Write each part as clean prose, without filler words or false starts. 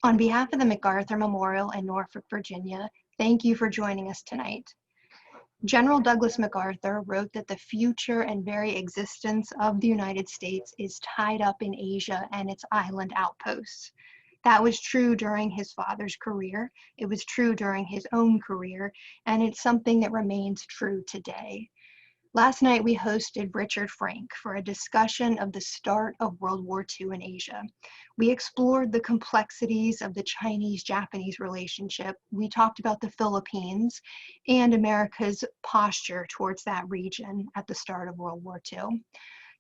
On behalf of the MacArthur Memorial in Norfolk, Virginia, thank you for joining us tonight. General Douglas MacArthur wrote that the future and very existence of the United States is tied up in Asia and its island outposts. That was true during his father's career, it was true during his own career, and it's something that remains true today. Last night, we hosted Richard Frank for a discussion of the start of World War II in Asia. We explored the complexities of the Chinese-Japanese relationship. We talked about the Philippines and America's posture towards that region at the start of World War II.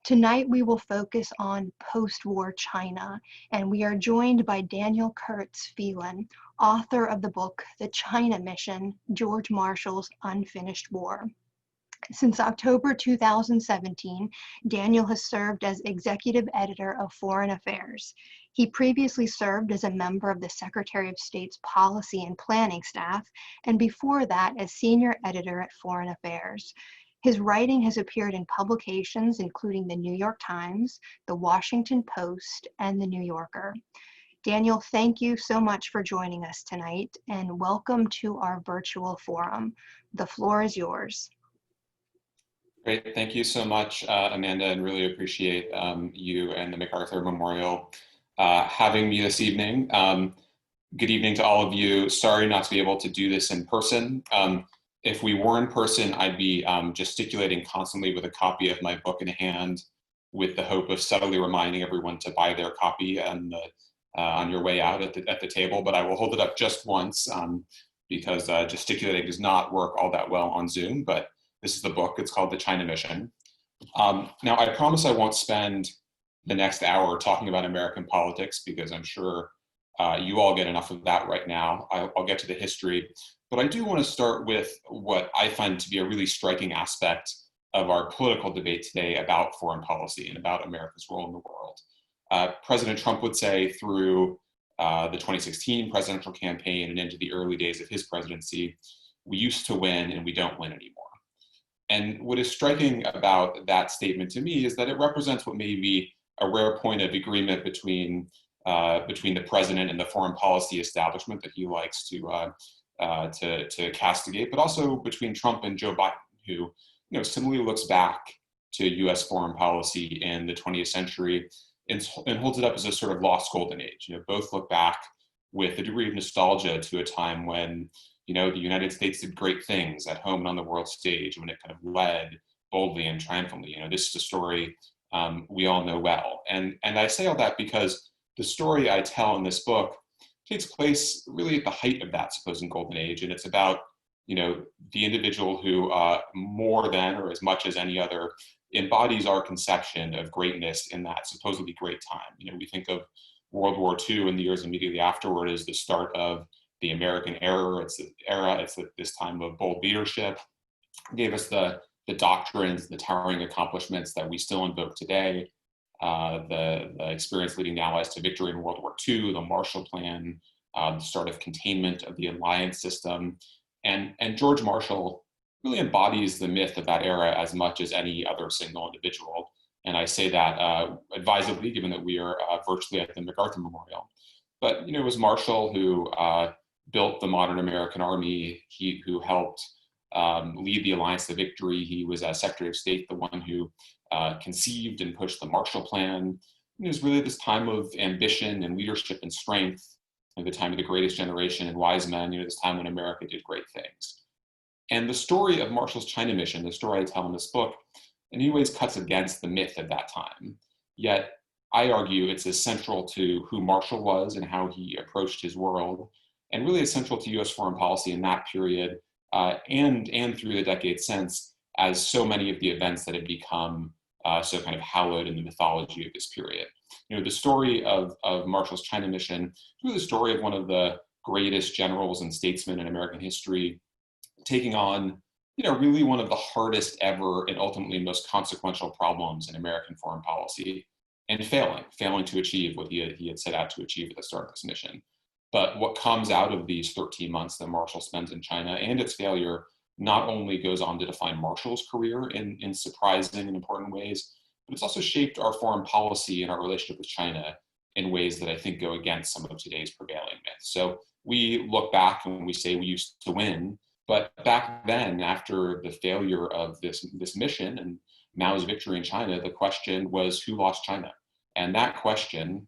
Tonight, we will focus on post-war China, and we are joined by Daniel Kurtz-Phelan, author of the book, The China Mission, George Marshall's Unfinished War. Since October 2017, Daniel has served as executive editor of Foreign Affairs. He previously served as a member of the Secretary of State's Policy and Planning staff, and before that as senior editor at Foreign Affairs. His writing has appeared in publications including the New York Times, the Washington Post, and the New Yorker. Daniel, thank you so much for joining us tonight, and welcome to our virtual forum. The floor is yours. Great, thank you so much, Amanda, and really appreciate you and the MacArthur Memorial having me this evening. Good evening to all of you. Sorry not to be able to do this in person. If we were in person, I'd be gesticulating constantly with a copy of my book in hand with the hope of subtly reminding everyone to buy their copy on your way out at the table, but I will hold it up just once because gesticulating does not work all that well on Zoom, but this is the book. It's called The China Mission. Now, I promise I won't spend the next hour talking about American politics because I'm sure you all get enough of that right now. I'll get to the history, but I do want to start with what I find to be a really striking aspect of our political debate today about foreign policy and about America's role in the world. President Trump would say through the 2016 presidential campaign and into the early days of his presidency, we used to win and we don't win anymore. And what is striking about that statement to me is that it represents what may be a rare point of agreement between the president and the foreign policy establishment that he likes to castigate, but also between Trump and Joe Biden, who similarly looks back to U.S. foreign policy in the 20th century and holds it up as a sort of lost golden age. Both look back with a degree of nostalgia to a time when the United States did great things at home and on the world stage, when it kind of led boldly and triumphantly. This is a story we all know well. And I say all that because the story I tell in this book takes place really at the height of that supposed golden age. And it's about, the individual who more than or as much as any other embodies our conception of greatness in that supposedly great time. We think of World War II and the years immediately afterward as the start of the American era. It's this time of bold leadership. It gave us the doctrines, the towering accomplishments that we still invoke today, the experience leading the Allies to victory in World War II, the Marshall Plan, the start of containment of the alliance system. And George Marshall really embodies the myth of that era as much as any other single individual. And I say that advisedly, given that we are virtually at the MacArthur Memorial. But it was Marshall who built the modern American army, who helped lead the alliance to victory. He was as Secretary of State, the one who conceived and pushed the Marshall Plan. It was really this time of ambition and leadership and strength, the time of the greatest generation and wise men, this time when America did great things. And the story of Marshall's China Mission, the story I tell in this book, in many ways cuts against the myth of that time. Yet, I argue it's as central to who Marshall was and how he approached his world, and really essential to U.S. foreign policy in that period and through the decades since, as so many of the events that have become so kind of hallowed in the mythology of this period. The story of Marshall's China Mission is really the story of one of the greatest generals and statesmen in American history, taking on really one of the hardest ever and ultimately most consequential problems in American foreign policy, and failing to achieve what he had set out to achieve at the start of this mission. But what comes out of these 13 months that Marshall spends in China and its failure not only goes on to define Marshall's career in surprising and important ways, but it's also shaped our foreign policy and our relationship with China in ways that I think go against some of today's prevailing myths. So we look back and we say we used to win, but back then, after the failure of this mission and Mao's victory in China, the question was, who lost China? And that question,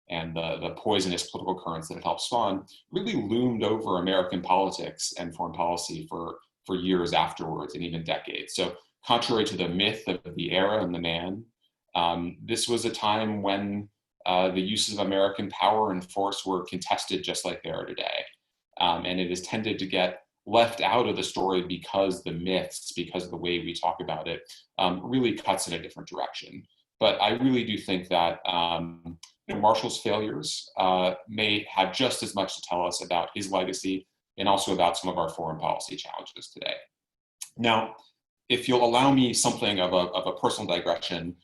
and the poisonous political currents that it helped spawn, really loomed over American politics and foreign policy for years afterwards, and even decades. So contrary to the myth of the era and the man, this was a time when the uses of American power and force were contested just like they are today. And it has tended to get left out of the story because the myths, because of the way we talk about it, really cuts in a different direction. But I really do think that Marshall's failures may have just as much to tell us about his legacy and also about some of our foreign policy challenges today. Now, if you'll allow me something of a personal digression,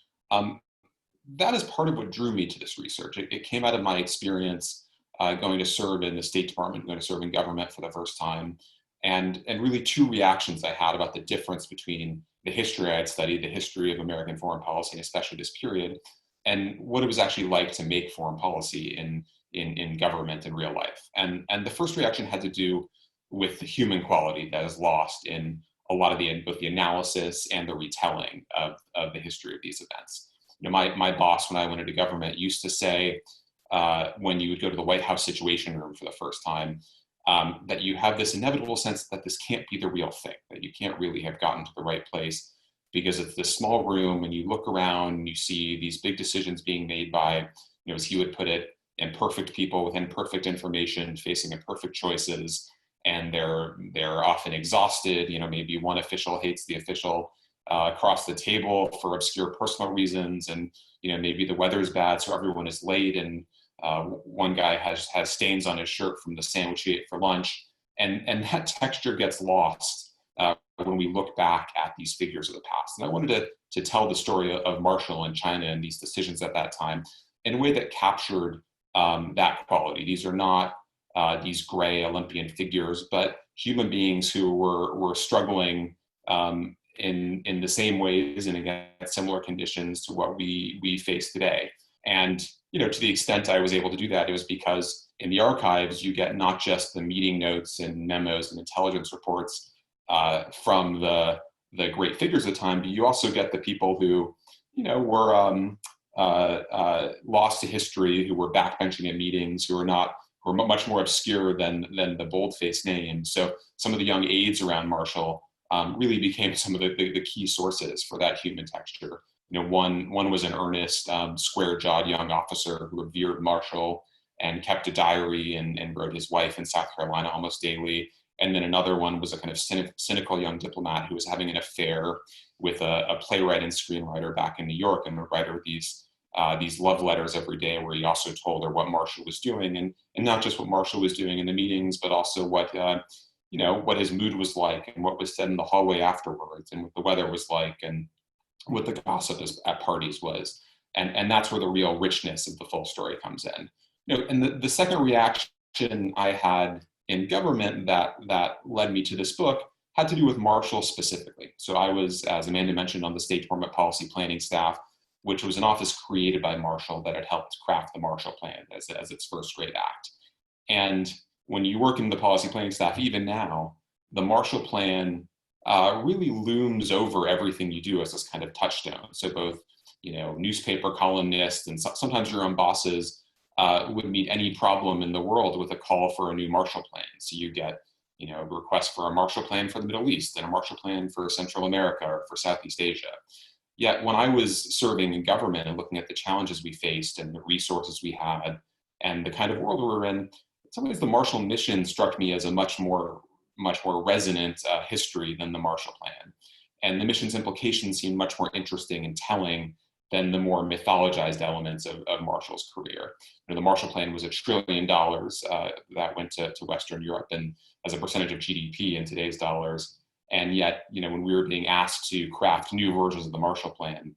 that is part of what drew me to this research. It came out of my experience going to serve in the State Department, going to serve in government for the first time, and really two reactions I had about the difference between the history I had studied, the history of American foreign policy, and especially this period, and what it was actually like to make foreign policy in government in real life. And the first reaction had to do with the human quality that is lost in a lot of both the analysis and the retelling of the history of these events. My boss, when I went into government, used to say, when you would go to the White House Situation Room for the first time, that you have this inevitable sense that this can't be the real thing, that you can't really have gotten to the right place, because it's this small room and you look around and you see these big decisions being made by, as he would put it, imperfect people with imperfect information facing imperfect choices, and they're often exhausted. Maybe one official hates the official across the table for obscure personal reasons, and maybe the weather's bad, so everyone is late, and one guy has stains on his shirt from the sandwich he ate for lunch, and that texture gets lost when we look back at these figures of the past. And I wanted to tell the story of Marshall and China and these decisions at that time in a way that captured that quality. These are not these gray Olympian figures, but human beings who were struggling in the same ways and against similar conditions to what we face today. And to the extent I was able to do that, it was because in the archives you get not just the meeting notes and memos and intelligence reports from the great figures of the time, but you also get the people who were lost to history, who were backbenching at meetings, who were much more obscure than the bold-faced names. So some of the young aides around Marshall really became some of the key sources for that human texture. One was an earnest, square-jawed young officer who revered Marshall and kept a diary and wrote his wife in South Carolina almost daily. And then another one was a kind of cynical young diplomat who was having an affair with a playwright and screenwriter back in New York, and would write her these love letters every day, where he also told her what Marshall was doing, and not just what Marshall was doing in the meetings, but also what his mood was like, and what was said in the hallway afterwards, and what the weather was like, and what the gossip at parties was. And that's where the real richness of the full story comes in. And the second reaction I had in government that led me to this book had to do with Marshall specifically. So I was, as Amanda mentioned, on the State Department policy planning staff, which was an office created by Marshall that had helped craft the Marshall Plan as its first great act. And when you work in the policy planning staff, even now, the Marshall Plan really looms over everything you do as this kind of touchstone. So both, newspaper columnists and sometimes your own bosses would meet any problem in the world with a call for a new Marshall Plan. So you get, a request for a Marshall Plan for the Middle East and a Marshall Plan for Central America or for Southeast Asia. Yet when I was serving in government and looking at the challenges we faced and the resources we had and the kind of world we were in, in some ways the Marshall Mission struck me as a much more resonant history than the Marshall Plan. And the mission's implications seemed much more interesting and telling than the more mythologized elements of Marshall's career. The Marshall Plan was $1 trillion that went to Western Europe, and as a percentage of GDP in today's dollars. And yet, when we were being asked to craft new versions of the Marshall Plan,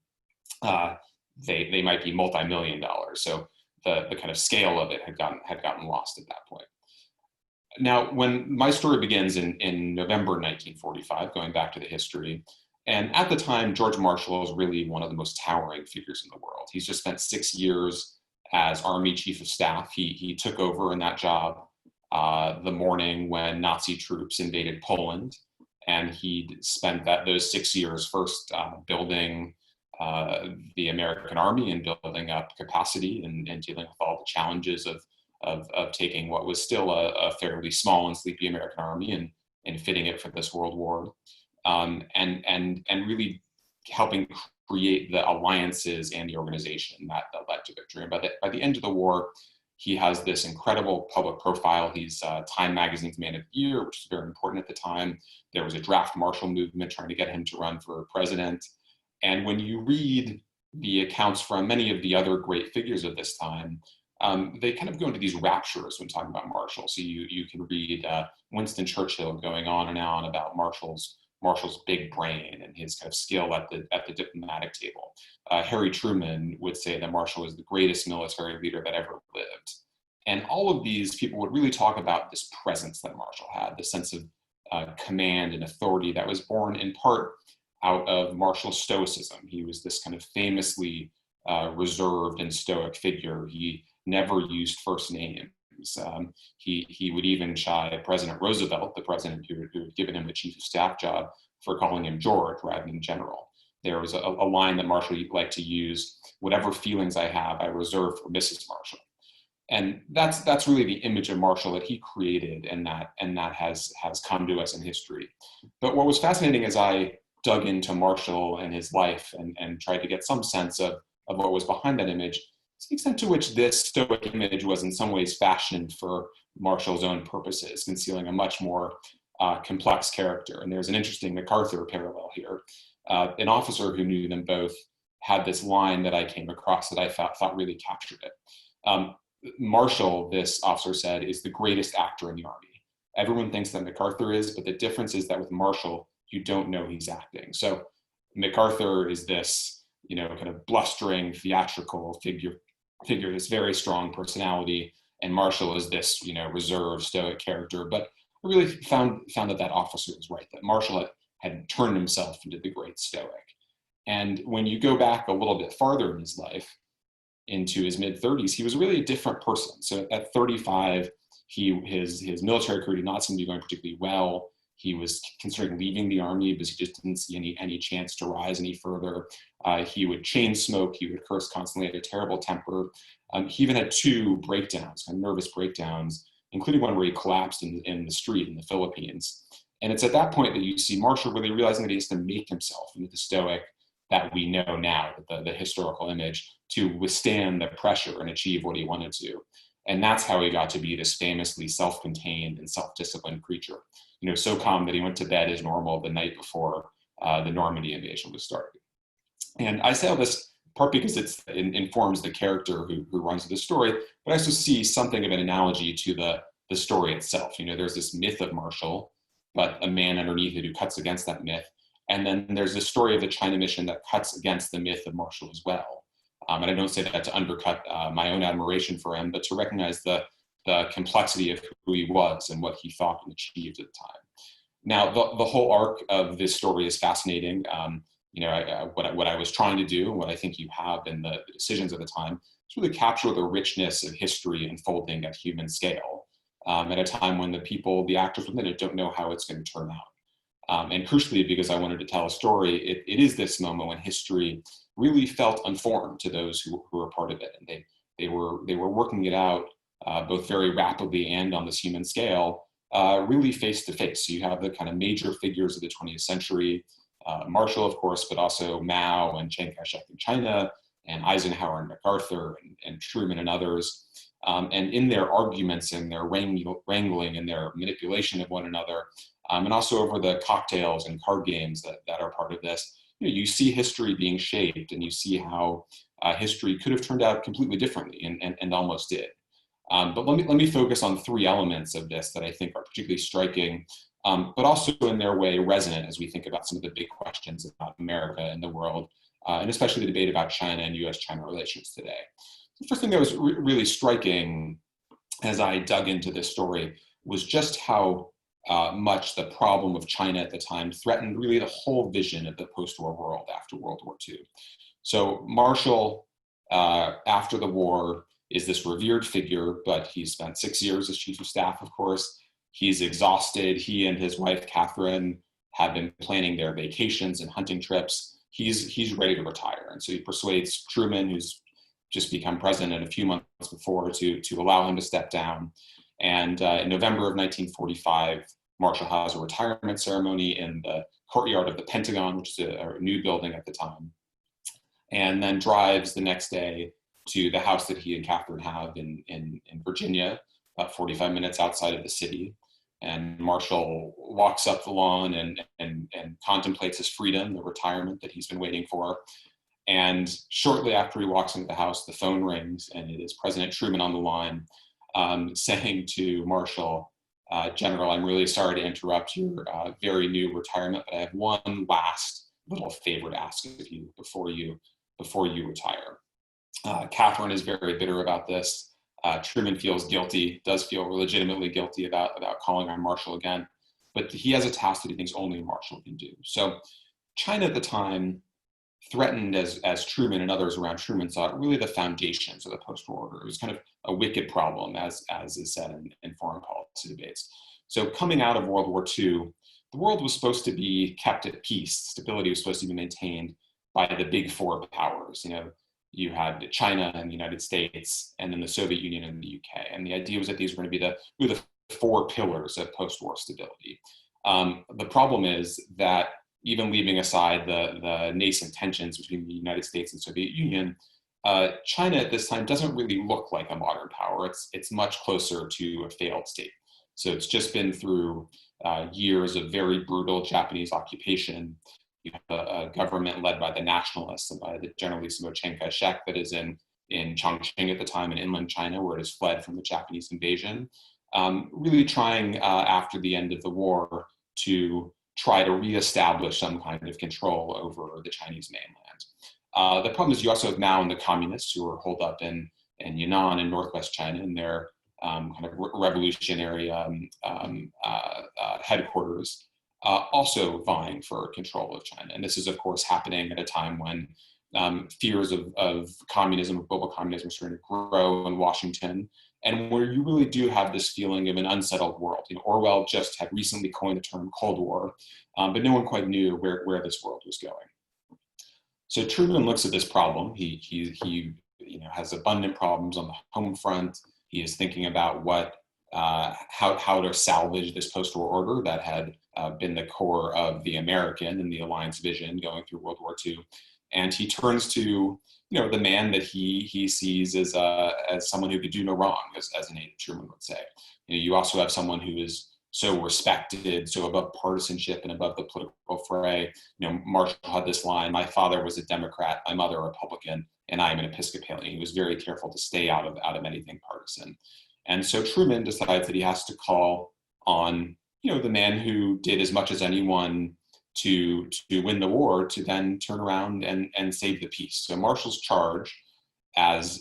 they might be multi-million dollars. So the kind of scale of it had gotten lost at that point. Now, when my story begins in November 1945, going back to the history, and at the time, George Marshall is really one of the most towering figures in the world. He's just spent 6 years as Army Chief of Staff. He took over in that job the morning when Nazi troops invaded Poland, and he spent those 6 years first building the American Army and building up capacity and dealing with all the challenges of taking what was still a fairly small and sleepy American Army and fitting it for this world war, and really helping create the alliances and the organization that led to victory. And by the end of the war, he has this incredible public profile. He's Time Magazine's Man of the Year, which is very important at the time. There was a draft Marshall movement trying to get him to run for president. And when you read the accounts from many of the other great figures of this time, they kind of go into these raptures when talking about Marshall. So you can read Winston Churchill going on and on about Marshall's big brain and his kind of skill at the diplomatic table. Harry Truman would say that Marshall was the greatest military leader that ever lived. And all of these people would really talk about this presence that Marshall had, the sense of command and authority that was born in part out of Marshall's stoicism. He was this kind of famously reserved and stoic figure. He never used first names. He would even chide President Roosevelt, the president who had given him the chief of staff job, for calling him George rather than General. There was a line that Marshall liked to use: "Whatever feelings I have, I reserve for Mrs. Marshall." And that's really the image of Marshall that he created, and that has come to us in history. But what was fascinating as I dug into Marshall and his life and tried to get some sense of what was behind that image, to the extent to which this stoic image was in some ways fashioned for Marshall's own purposes, concealing a much more complex character. And there's an interesting MacArthur parallel here. An officer who knew them both had this line that I came across that I thought really captured it. Marshall, this officer said, is the greatest actor in the Army. Everyone thinks that MacArthur is, but the difference is that with Marshall, you don't know he's acting. So MacArthur is this, kind of blustering, theatrical figure, this very strong personality, and Marshall is this, reserved, stoic character. But I really found that officer was right, that Marshall had turned himself into the great stoic. And when you go back a little bit farther in his life, into his mid-30s, he was really a different person. So at 35, his military career did not seem to be going particularly well. He was considering leaving the Army because he just didn't see any chance to rise any further. He would chain smoke. He would curse constantly, had a terrible temper. He even had 2 breakdowns, kind of nervous breakdowns, including one where he collapsed in the street in the Philippines. And it's at that point that you see Marshall really realizing that he has to make himself into the stoic that we know now, the historical image, to withstand the pressure and achieve what he wanted to. And that's how he got to be this famously self-contained and self-disciplined creature. So calm that he went to bed as normal the night before the Normandy invasion was started. And I say all this part because it informs the character who runs the story, but I also see something of an analogy to the story itself. There's this myth of Marshall, but a man underneath it who cuts against that myth. And then there's the story of the China mission that cuts against the myth of Marshall as well. And I don't say that to undercut my own admiration for him, but to recognize the complexity of who he was and what he thought and achieved at the time. Now, the whole arc of this story is fascinating. What I was trying to do, and what I think you have in the decisions of the time, is really capture the richness of history unfolding at human scale at a time when the actors within it don't know how it's going to turn out. And crucially, because I wanted to tell a story, it is this moment when history really felt unformed to those who were part of it, and they were working it out both very rapidly and on this human scale, really face to face. So you have the kind of major figures of the 20th century, Marshall, of course, but also Mao and Chiang Kai-shek in China, and Eisenhower and MacArthur and Truman and others. And in their arguments and their wrangling and their manipulation of one another, and also over the cocktails and card games that are part of this, you see history being shaped, and you see how history could have turned out completely differently, and almost did. But let me focus on 3 elements of this that I think are particularly striking, but also in their way resonant as we think about some of the big questions about America and the world, and especially the debate about China and US-China relations today. The first thing that was really striking as I dug into this story was just how much the problem of China at the time threatened really the whole vision of the post-war world after World War II. So Marshall, after the war, is this revered figure, but he's spent 6 years as chief of staff, of course. He's exhausted. He and his wife, Catherine, have been planning their vacations and hunting trips. He's ready to retire. And so he persuades Truman, who's just become president a few months before, to allow him to step down. And in November of 1945, Marshall has a retirement ceremony in the courtyard of the Pentagon, which is a new building at the time, and then drives the next day to the house that he and Catherine have in Virginia, about 45 minutes outside of the city. And Marshall walks up the lawn and contemplates his freedom, the retirement that he's been waiting for. And shortly after he walks into the house, the phone rings, and it is President Truman on the line, saying to Marshall, General, I'm really sorry to interrupt your very new retirement, but I have one last little favor to ask of you before you retire. Catherine is very bitter about this. Truman feels guilty, does feel legitimately guilty about calling on Marshall again, but he has a task that he thinks only Marshall can do. So China at the time threatened, as Truman and others around Truman saw it, really the foundations of the post-war order. It was kind of a wicked problem, as is said in foreign policy debates. So coming out of World War II, the world was supposed to be kept at peace. Stability was supposed to be maintained by the big four powers. You had China and the United States, and then the Soviet Union and the UK. And the idea was that these were going to be the four pillars of post-war stability. The problem is that even leaving aside the nascent tensions between the United States and Soviet Union, China at this time doesn't really look like a modern power. It's much closer to a failed state. So it's just been through years of very brutal Japanese occupation. You have a government led by the nationalists and by the Generalissimo Chiang Kai-shek that is in Chongqing at the time in inland China, where it has fled from the Japanese invasion, really trying after the end of the war to try to reestablish some kind of control over the Chinese mainland. The problem is you also have Mao and the communists who are holed up in Yunnan in northwest China in their kind of revolutionary headquarters, also vying for control of China. And this is, of course, happening at a time when fears of communism, of global communism, are starting to grow in Washington, and where you really do have this feeling of an unsettled world. Orwell just had recently coined the term Cold War, but no one quite knew where this world was going. So Truman looks at this problem. He has abundant problems on the home front. He is thinking about how to salvage this post-war order that had been the core of the American and the Alliance vision going through World War II. And he turns to the man that he sees as someone who could do no wrong, as a native Truman would say. You also have someone who is so respected, so above partisanship and above the political fray. Marshall had this line: "My father was a Democrat, my mother a Republican, and I am an Episcopalian." He was very careful to stay out of anything partisan. And so Truman decides that he has to call on the man who did as much as anyone to win the war, to then turn around and save the peace. So Marshall's charge, as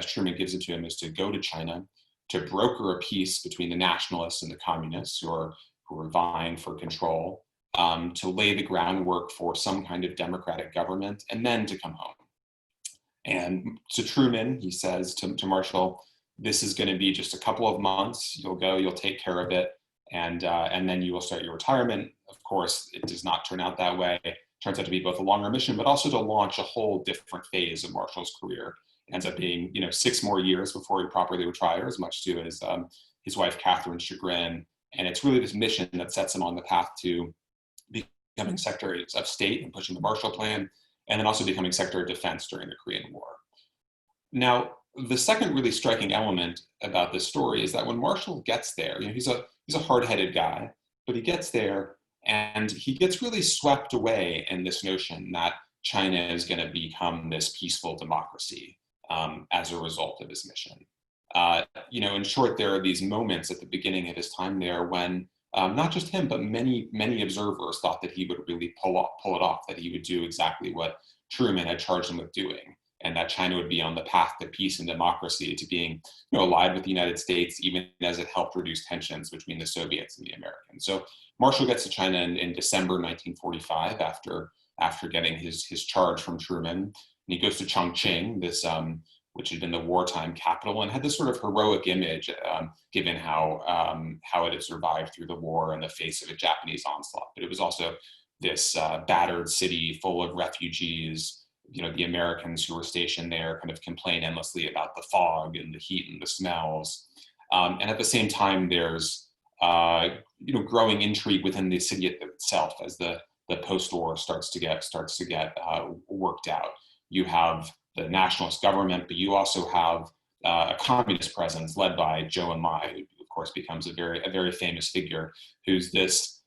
Truman gives it to him, is to go to China, to broker a peace between the nationalists and the communists who are vying for control, to lay the groundwork for some kind of democratic government, and then to come home. And to Truman, he says to Marshall, this is going to be just a couple of months. You'll go, you'll take care of it, and then you will start your retirement. Of course, it does not turn out that way. It turns out to be both a longer mission, but also to launch a whole different phase of Marshall's career. It ends up being 6 more years before he properly retires, much to his wife Catherine's chagrin. And it's really this mission that sets him on the path to becoming Secretary of State and pushing the Marshall Plan, and then also becoming Secretary of Defense during the Korean War. Now, the second really striking element about this story is that when Marshall gets there, he's a hard-headed guy, but he gets there and he gets really swept away in this notion that China is going to become this peaceful democracy as a result of his mission. In short, there are these moments at the beginning of his time there when not just him, but many observers thought that he would really pull it off, that he would do exactly what Truman had charged him with doing, and that China would be on the path to peace and democracy, to being allied with the United States, even as it helped reduce tensions between the Soviets and the Americans. So Marshall gets to China in December 1945 after getting his charge from Truman, and he goes to Chongqing, this which had been the wartime capital, and had this sort of heroic image, given how it had survived through the war in the face of a Japanese onslaught. But it was also this battered city full of refugees. The Americans who were stationed there kind of complain endlessly about the fog and the heat and the smells. And at the same time, there's growing intrigue within the city itself as the post-war starts to get worked out. You have the nationalist government, but you also have a communist presence led by Zhou Enlai, who of course becomes a very famous figure, who's this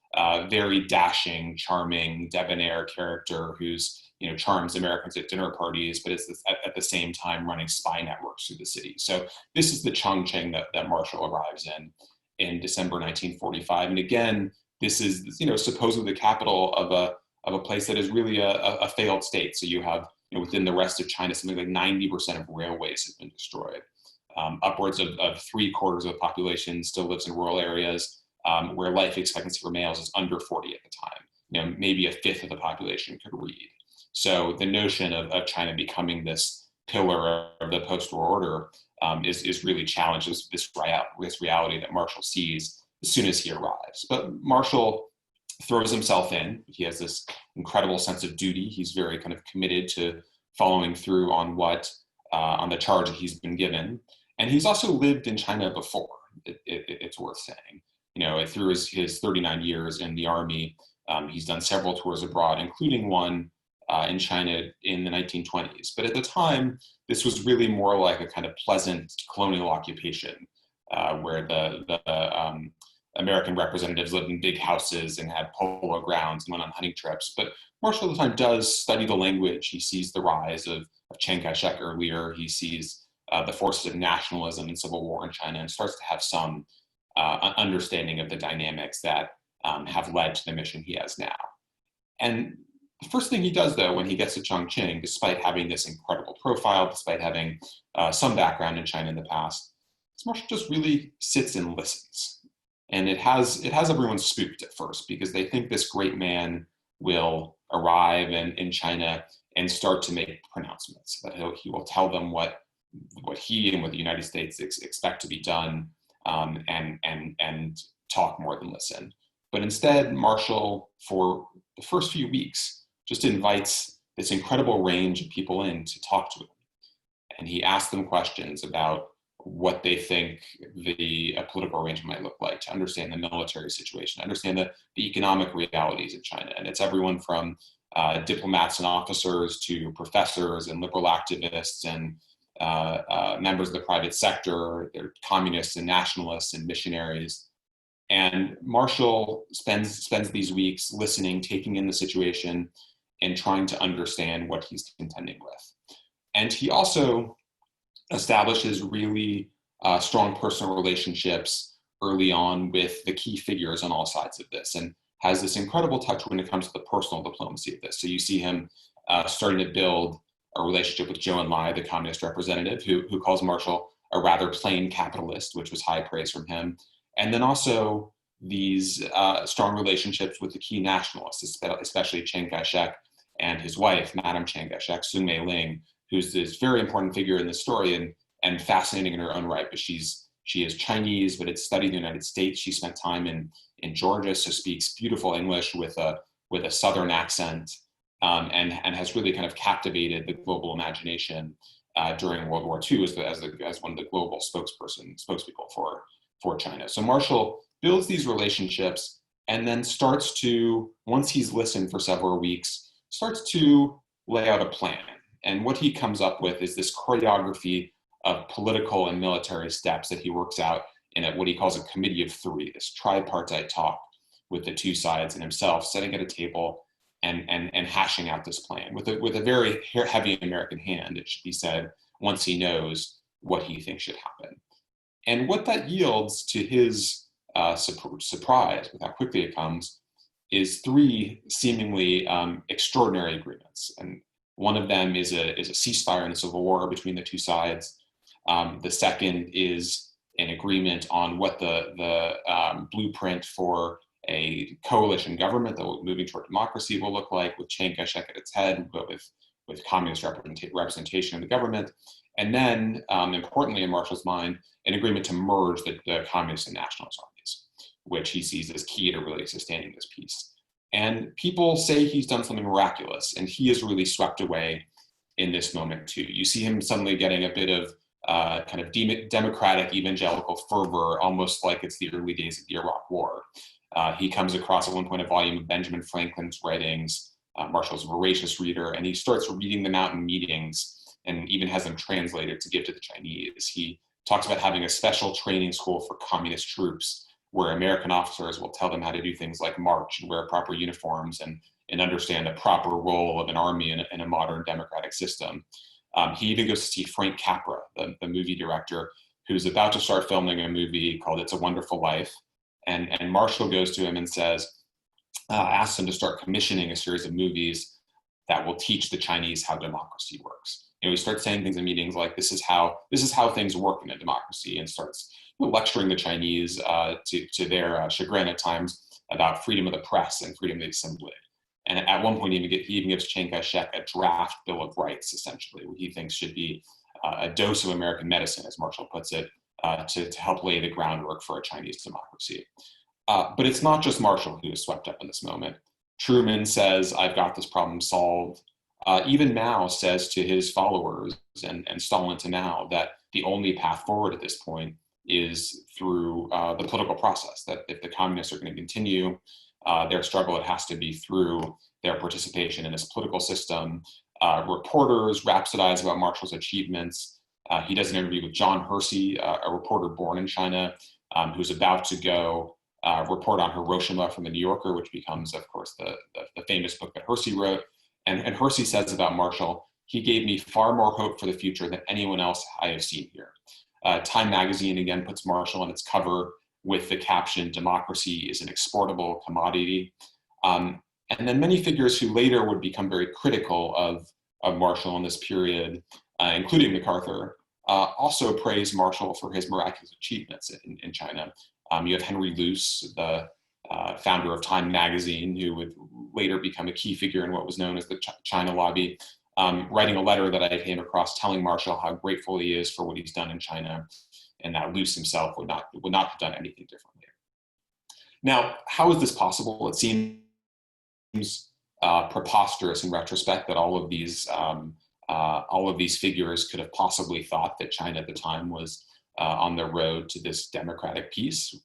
very dashing, charming, debonair character who's charms Americans at dinner parties, but is at the same time running spy networks through the city. So this is the Chongqing that Marshall arrives in December 1945, and again, this is supposedly the capital of a place that is really a failed state. So you have within the rest of China, something like 90% of railways have been destroyed. Upwards of 3/4 of the population still lives in rural areas where life expectancy for males is under 40 at the time. Maybe a fifth of the population could read. So the notion of China becoming this pillar of the post-war order is really challenges this reality that Marshall sees as soon as he arrives. But Marshall throws himself in. He has this incredible sense of duty. He's very kind of committed to following through on on the charge that he's been given. And he's also lived in China before, it's worth saying. Through his 39 years in the army, he's done several tours abroad, including one in China in the 1920s. But at the time, this was really more like a kind of pleasant colonial occupation where the American representatives lived in big houses and had polo grounds and went on hunting trips. But Marshall at the time does study the language. He sees the rise of Chiang Kai-shek earlier. He sees the forces of nationalism and civil war in China and starts to have some understanding of the dynamics that have led to the mission he has now. And the first thing he does, though, when he gets to Chongqing, despite having this incredible profile, despite having some background in China in the past, is Marshall just really sits and listens. And it has everyone spooked at first because they think this great man will arrive in China and start to make pronouncements, that he will tell them what he and what the United States expect to be done, and talk more than listen. But instead, Marshall, for the first few weeks, just invites this incredible range of people in to talk to him. And he asks them questions about what they think the political arrangement might look like, to understand the military situation, understand the economic realities of China. And it's everyone from diplomats and officers to professors and liberal activists and members of the private sector, they're communists and nationalists and missionaries. And Marshall spends these weeks listening, taking in the situation, and trying to understand what he's contending with. And he also establishes really strong personal relationships early on with the key figures on all sides of this, and has this incredible touch when it comes to the personal diplomacy of this. So you see him starting to build a relationship with Zhou Enlai, the communist representative, who calls Marshall a rather plain capitalist, which was high praise from him. And then also these strong relationships with the key nationalists, especially Chiang Kai-shek and his wife, Madame Chiang Kai-shek, Sun Mei-ling, who's this very important figure in the story and fascinating in her own right. But she is Chinese, but had studied the United States. She spent time in Georgia, so speaks beautiful English with a Southern accent, and has really kind of captivated the global imagination during World War II as one of the global spokespeople for China. So Marshall builds these relationships and then starts to, once he's listened for several weeks, starts to lay out a plan. And what he comes up with is this choreography of political and military steps that he works out in what he calls a committee of three, this tripartite talk with the two sides and himself sitting at a table and hashing out this plan with a very heavy American hand, it should be said, once he knows what he thinks should happen. And what that yields, to his surprise with how quickly it comes, is three seemingly extraordinary agreements. And one of them is a ceasefire in the civil war between the two sides. The second is an agreement on what the blueprint for a coalition government that will moving toward democracy will look like, with Chiang Kai-shek at its head, but communist representation in the government. And then, importantly in Marshall's mind, an agreement to merge the communist and nationalist armies, which he sees as key to really sustaining this peace. And people say he's done something miraculous, and he is really swept away in this moment too. You see him suddenly getting a bit of kind of democratic evangelical fervor, almost like it's the early days of the Iraq War. He comes across at one point a volume of Benjamin Franklin's writings. Marshall's a voracious reader, and he starts reading them out in meetings and even has them translated to give to the Chinese. He talks about having a special training school for communist troops where American officers will tell them how to do things like march and wear proper uniforms and understand the proper role of an army in a modern democratic system. He even goes to see Frank Capra, the movie director, who's about to start filming a movie called It's a Wonderful Life. And Marshall goes to him and says, asks him to start commissioning a series of movies that will teach the Chinese how democracy works. He starts saying things in meetings like, this is how things work in a democracy, and starts lecturing the Chinese to their chagrin at times about freedom of the press and freedom of assembly. And at one point, he even gives Chiang Kai-shek a draft Bill of Rights, essentially, what he thinks should be a dose of American medicine, as Marshall puts it, to help lay the groundwork for a Chinese democracy. But it's not just Marshall who is swept up in this moment. Truman says, I've got this problem solved. Even Mao says to his followers, and Stalin to Mao, that the only path forward at this point is through the political process, that if the communists are going to continue their struggle, it has to be through their participation in this political system. Reporters rhapsodize about Marshall's achievements. He does an interview with John Hersey, a reporter born in China, who's about to go report on Hiroshima from the New Yorker, which becomes, of course, the famous book that Hersey wrote. And Hersey says about Marshall, he gave me far more hope for the future than anyone else I have seen here. Time magazine again puts Marshall on its cover with the caption, democracy is an exportable commodity. And then many figures who later would become very critical of Marshall in this period, including MacArthur, also praise Marshall for his miraculous achievements in China. You have Henry Luce, the founder of Time magazine, who would later become a key figure in what was known as the China lobby, writing a letter that I came across telling Marshall how grateful he is for what he's done in China, and that Luce himself would not have done anything differently. Now, how is this possible? It seems preposterous in retrospect that all of these figures could have possibly thought that China at the time was on the road to this democratic peace,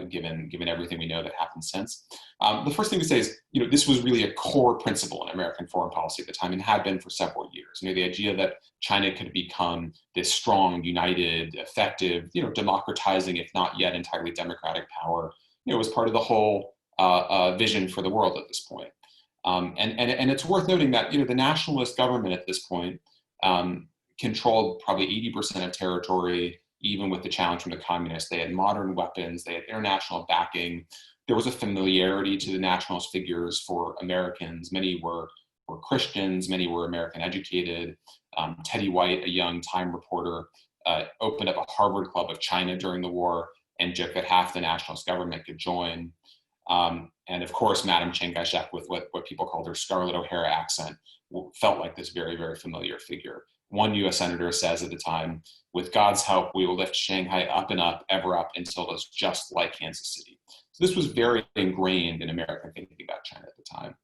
given everything we know that happened since. The first thing to say is, this was really a core principle in American foreign policy at the time and had been for several years. The idea that China could become this strong, united, effective, democratizing, if not yet entirely democratic power, was part of the whole vision for the world at this point. And it's worth noting that, the nationalist government at this point controlled probably 80% of territory, even with the challenge from the communists. They had modern weapons, they had international backing. There was a familiarity to the nationalist figures for Americans. Many were Christians, many were American educated. Teddy White, a young Time reporter, opened up a Harvard Club of China during the war and joked that half the nationalist government could join. And of course, Madam Chiang Kai-shek, with what people called her Scarlett O'Hara accent, felt like this very, very familiar figure. One US senator says at the time, with God's help, we will lift Shanghai up and up, ever up, until it's just like Kansas City. So this was very ingrained in American thinking about China at the time.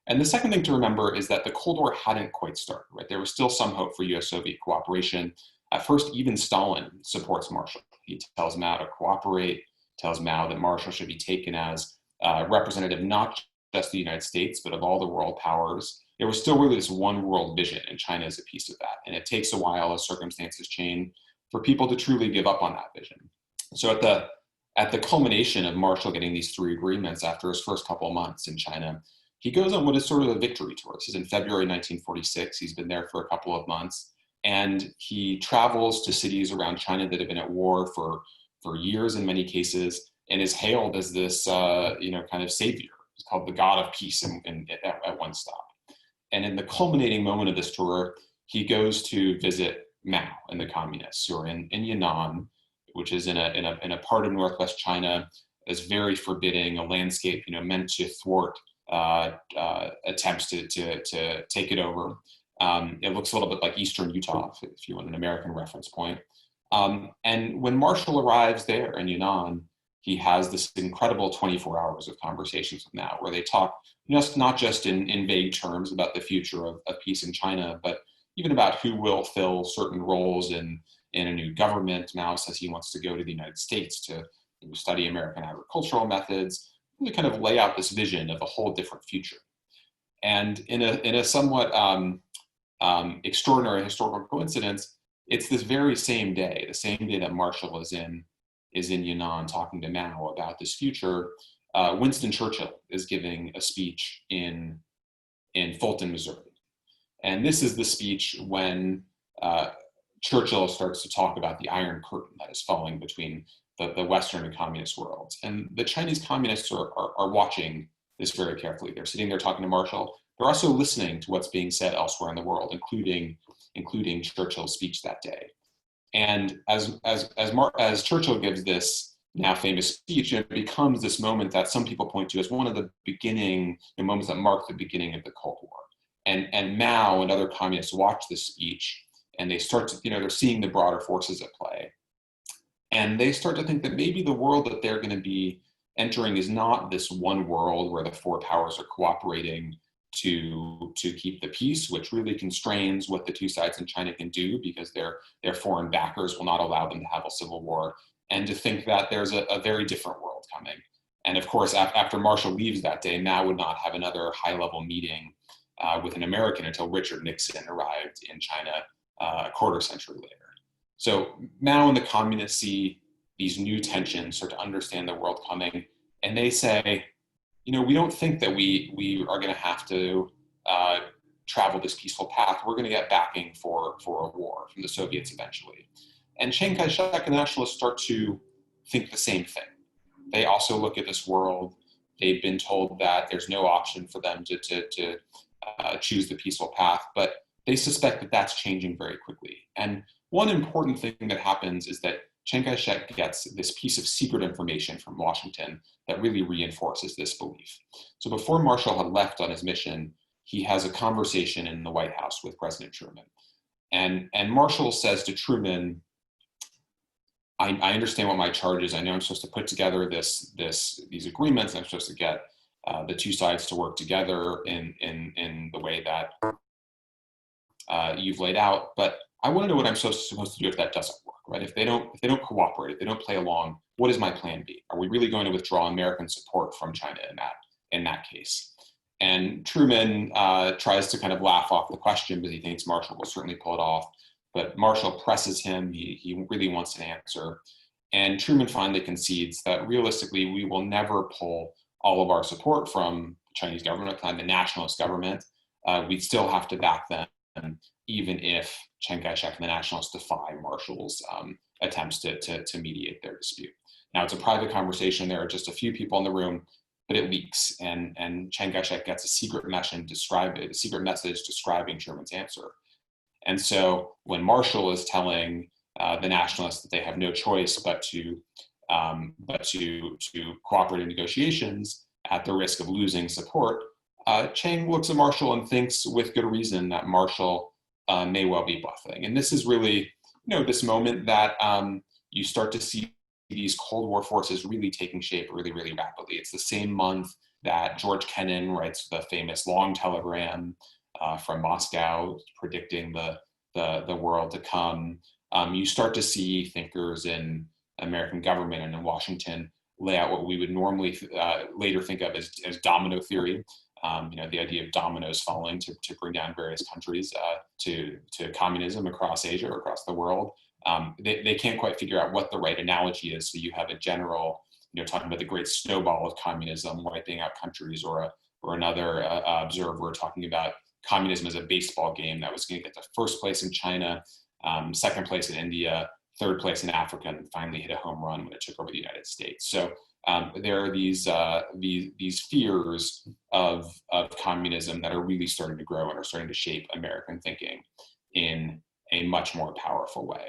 And the second thing to remember is that the Cold War hadn't quite started, right? There was still some hope for US-Soviet cooperation. At first, even Stalin supports Marshall. He tells Mao to cooperate, tells Mao that Marshall should be taken as representative not just the United States, but of all the world powers. There was still really this one world vision, and China is a piece of that. And it takes a while as circumstances change for people to truly give up on that vision. So at the culmination of Marshall getting these 3 agreements after his first couple of months in China, he goes on what is sort of a victory tour. This is in February 1946. He's been there for a couple of months, and he travels to cities around China that have been at war for years in many cases, and is hailed as this kind of savior. He's called the God of Peace at one stop. And in the culminating moment of this tour, he goes to visit Mao and the communists who are in Yan'an, which is in a part of northwest China that's very forbidding, a landscape meant to thwart attempts to take it over. It looks a little bit like Eastern Utah, if you want an American reference point. And when Marshall arrives there in Yunnan, he has this incredible 24 hours of conversations with Mao, where they talk not just in vague terms about the future of peace in China, but even about who will fill certain roles in a new government. Mao says he wants to go to the United States to study American agricultural methods, really kind of lay out this vision of a whole different future. And in a somewhat extraordinary historical coincidence, it's this very same day, the same day that Marshall is in Yunnan talking to Mao about this future, Winston Churchill is giving a speech in Fulton, Missouri. And this is the speech when Churchill starts to talk about the Iron Curtain that is falling between the Western and communist worlds. And the Chinese communists are watching this very carefully. They're sitting there talking to Marshall. They're also listening to what's being said elsewhere in the world, including Churchill's speech that day. And as Churchill gives this now famous speech, it becomes this moment that some people point to as one of the beginning moments that mark the beginning of the Cold War. And Mao and other communists watch this speech, and they start to, they're seeing the broader forces at play. And they start to think that maybe the world that they're going to be entering is not this one world where the four powers are cooperating to keep the peace, which really constrains what the two sides in China can do, because their foreign backers will not allow them to have a civil war, and to think that there's a very different world coming. And of course, after Marshall leaves that day, Mao would not have another high-level meeting with an American until Richard Nixon arrived in China a quarter century later. So Mao and the communists see these new tensions, start to understand the world coming, and they say, we don't think that we are going to have to travel this peaceful path. We're going to get backing for a war from the Soviets eventually. And Chiang Kai-shek and the nationalists start to think the same thing. They also look at this world. They've been told that there's no option for them to choose the peaceful path, but they suspect that that's changing very quickly. And one important thing that happens is that Chiang Kai-shek gets this piece of secret information from Washington that really reinforces this belief. So before Marshall had left on his mission, he has a conversation in the White House with President Truman. And Marshall says to Truman, I understand what my charge is. I know I'm supposed to put together these agreements. I'm supposed to get the two sides to work together in the way that you've laid out. But I want to know what I'm supposed to do if that doesn't work, right? If they don't cooperate, if they don't play along, what is my plan B? Are we really going to withdraw American support from China in that case? And Truman tries to kind of laugh off the question, because he thinks Marshall will certainly pull it off. But Marshall presses him. He really wants an answer. And Truman finally concedes that realistically, we will never pull all of our support from the Chinese government, the nationalist government. We'd still have to back them, even if Chiang Kai-shek and the nationalists defy Marshall's attempts to mediate their dispute. Now, it's a private conversation. There are just a few people in the room, but it leaks, and Chiang Kai-shek gets a secret message describing Truman's answer. And so when Marshall is telling the nationalists that they have no choice but to cooperate in negotiations at the risk of losing support, Chang looks at Marshall and thinks, with good reason, that Marshall may well be bluffing. And this is really, this moment that you start to see these Cold War forces really taking shape really, really rapidly. It's the same month that George Kennan writes the famous long telegram from Moscow predicting the world to come. You start to see thinkers in American government and in Washington lay out what we would normally later think of as domino theory. The idea of dominoes falling to bring down various countries to communism across Asia or across the world. They can't quite figure out what the right analogy is. So you have a general, talking about the great snowball of communism wiping out countries, or another observer talking about communism as a baseball game that was going to get to first place in China, second place in India, third place in Africa, and finally hit a home run when it took over the United States. So there are these fears of communism that are really starting to grow and are starting to shape American thinking in a much more powerful way.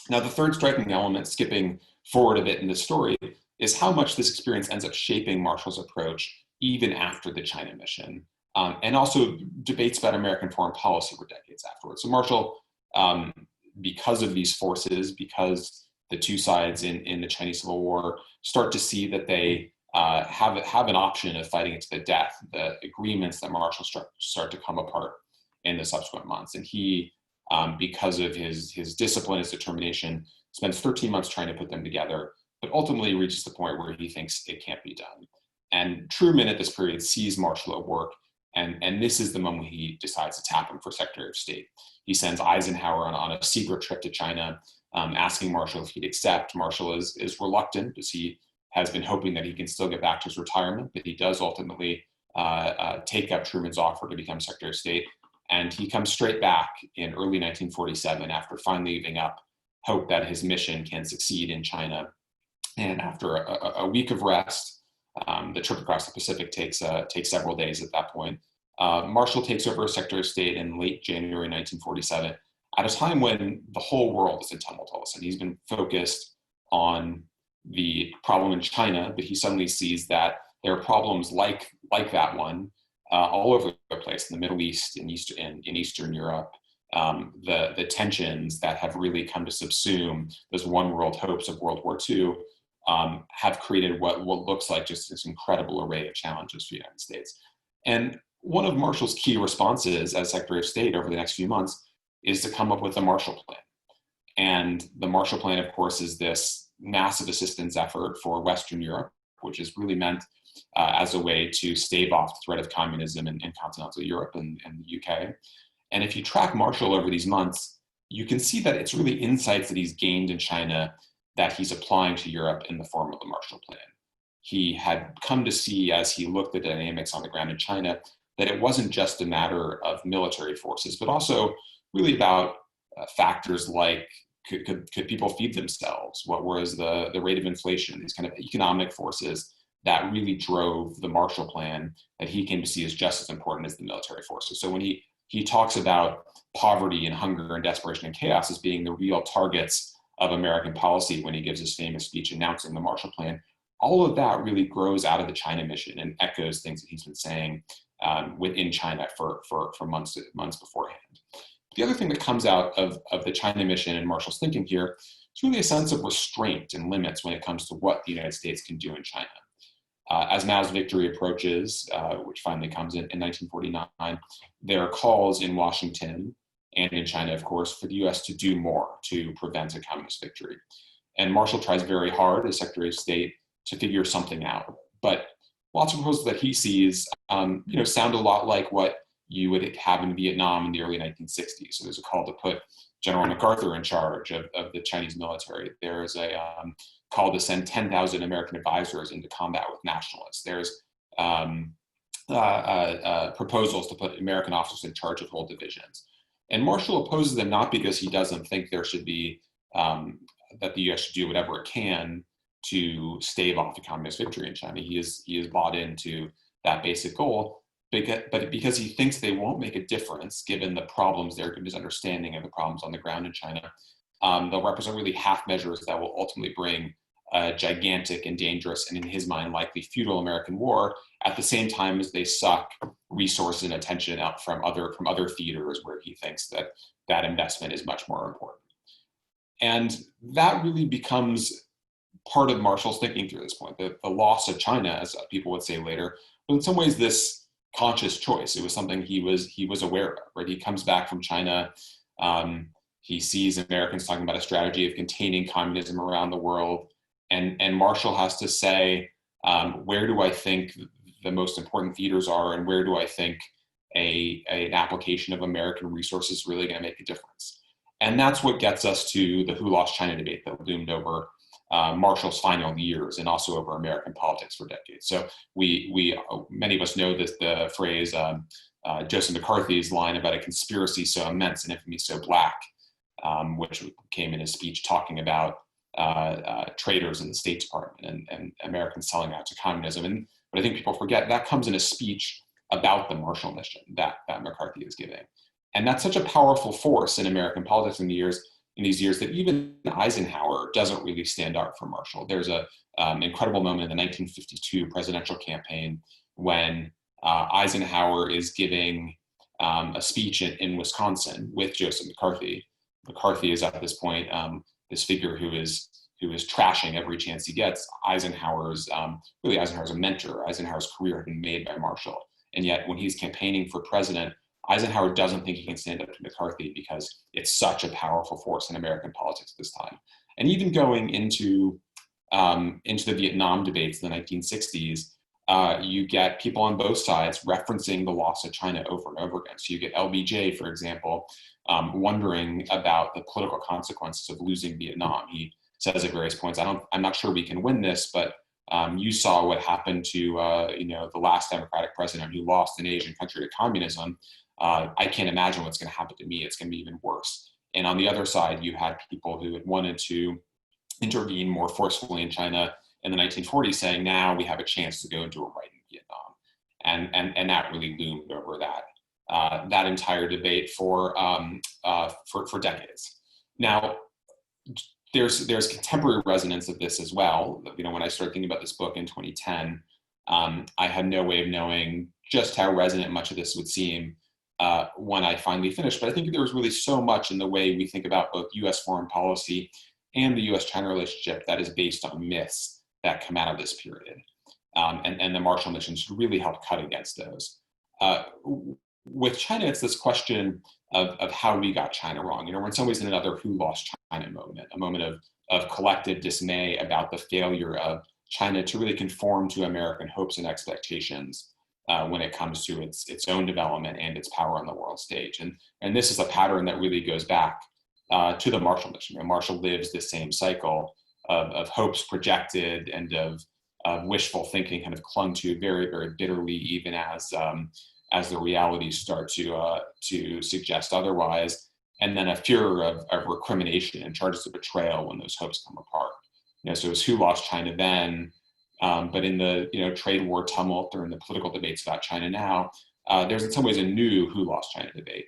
Now, the third striking element, skipping forward a bit in the story, is how much this experience ends up shaping Marshall's approach even after the China mission. and also debates about American foreign policy for decades afterwards. So Marshall, because of these forces, because the two sides in the Chinese Civil War start to see that they have an option of fighting it to the death, the agreements that Marshall start to come apart in the subsequent months. And he, because of his discipline, his determination, spends 13 months trying to put them together, but ultimately reaches the point where he thinks it can't be done. And Truman at this period sees Marshall at work, and this is the moment he decides to tap him for Secretary of State. He sends Eisenhower on a secret trip to China, asking Marshall if he'd accept. Marshall is reluctant, because he has been hoping that he can still get back to his retirement, but he does ultimately take up Truman's offer to become Secretary of State. And he comes straight back in early 1947 after finally giving up hope that his mission can succeed in China. And after a week of rest, the trip across the Pacific takes several days at that point. Marshall takes over as Secretary of State in late January 1947, at a time when the whole world is in tumult all of a sudden. He's been focused on the problem in China, but he suddenly sees that there are problems like that one all over the place in the Middle East, in Eastern Europe. The tensions that have really come to subsume those one world hopes of World War II have created what looks like just this incredible array of challenges for the United States. And one of Marshall's key responses as Secretary of State over the next few months is to come up with a Marshall Plan. And the Marshall Plan, of course, is this massive assistance effort for Western Europe, which is really meant as a way to stave off the threat of communism in continental Europe and the UK. And if you track Marshall over these months, you can see that it's really insights that he's gained in China that he's applying to Europe in the form of the Marshall Plan. He had come to see, as he looked at dynamics on the ground in China, that it wasn't just a matter of military forces, but also really about factors like could people feed themselves? What was the rate of inflation? These kind of economic forces that really drove the Marshall Plan that he came to see as just as important as the military forces. So when he talks about poverty and hunger and desperation and chaos as being the real targets of American policy when he gives his famous speech announcing the Marshall Plan, all of that really grows out of the China mission and echoes things that he's been saying within China for months beforehand. The other thing that comes out of the China mission and Marshall's thinking here is really a sense of restraint and limits when it comes to what the United States can do in China. As Mao's victory approaches, which finally comes in 1949, there are calls in Washington and in China, of course, for the US to do more to prevent a communist victory. And Marshall tries very hard as Secretary of State to figure something out. But lots of proposals that he sees sound a lot like what you would have in Vietnam in the early 1960s. So there's a call to put General MacArthur in charge of the Chinese military. There's a call to send 10,000 American advisors into combat with nationalists. There's proposals to put American officers in charge of whole divisions. And Marshall opposes them not because he doesn't think there should be, that the US should do whatever it can to stave off a communist victory in China. He is bought into that basic goal, but because he thinks they won't make a difference given the problems there, given his understanding of the problems on the ground in China. They'll represent really half measures that will ultimately bring a gigantic and dangerous, and in his mind, likely futile American war, at the same time as they suck resources and attention out from other theaters where he thinks that investment is much more important. And that really becomes part of Marshall's thinking through this point. The loss of China, as people would say later, but in some ways this conscious choice. It was something he was aware of, right? He comes back from China. He sees Americans talking about a strategy of containing communism around the world. And Marshall has to say, where do I think the most important theaters are, and where do I think an application of American resources is really going to make a difference? And that's what gets us to the Who Lost China debate that loomed over Marshall's final years and also over American politics for decades. So many of us know this, the phrase Joseph McCarthy's line about a conspiracy so immense and infamy so black, which came in his speech talking about traitors in the State Department and Americans selling out to communism. But I think people forget that comes in a speech about the Marshall Mission that McCarthy is giving. And that's such a powerful force in American politics in these years that even Eisenhower doesn't really stand up for Marshall. There's an incredible moment in the 1952 presidential campaign when Eisenhower is giving a speech in Wisconsin with Joseph McCarthy. McCarthy is at this point this figure who is trashing every chance he gets. Eisenhower's a mentor. Eisenhower's career had been made by Marshall, and yet when he's campaigning for president, Eisenhower doesn't think he can stand up to McCarthy because it's such a powerful force in American politics at this time. And even going into the Vietnam debates in the 1960s, you get people on both sides referencing the loss of China over and over again. So you get LBJ, for example, wondering about the political consequences of losing Vietnam. He says at various points, I'm not sure we can win this, but you saw what happened to the last Democratic president who lost an Asian country to communism. I can't imagine what's going to happen to me. It's going to be even worse. And on the other side, you had people who had wanted to intervene more forcefully in China in the 1940s, saying now we have a chance to go and do it right in Vietnam, and that really loomed over that entire debate for decades. Now, there's contemporary resonance of this as well. When I started thinking about this book in 2010, I had no way of knowing just how resonant much of this would seem when I finally finished. But I think there was really so much in the way we think about both U.S. foreign policy and the U.S.-China relationship that is based on myths that come out of this period. And the Marshall missions really helped cut against those. With China, it's this question of how we got China wrong. We're in some ways in another who lost China moment, a moment of collective dismay about the failure of China to really conform to American hopes and expectations when it comes to its own development and its power on the world stage. And this is a pattern that really goes back to the Marshall mission. Marshall lives this same cycle of hopes projected and of wishful thinking kind of clung to very, very bitterly, even as the realities start to suggest otherwise, and then a fear of recrimination and charges of betrayal when those hopes come apart. So it's who lost China then, but in the trade war tumult or in the political debates about China now, there's in some ways a new who lost China debate.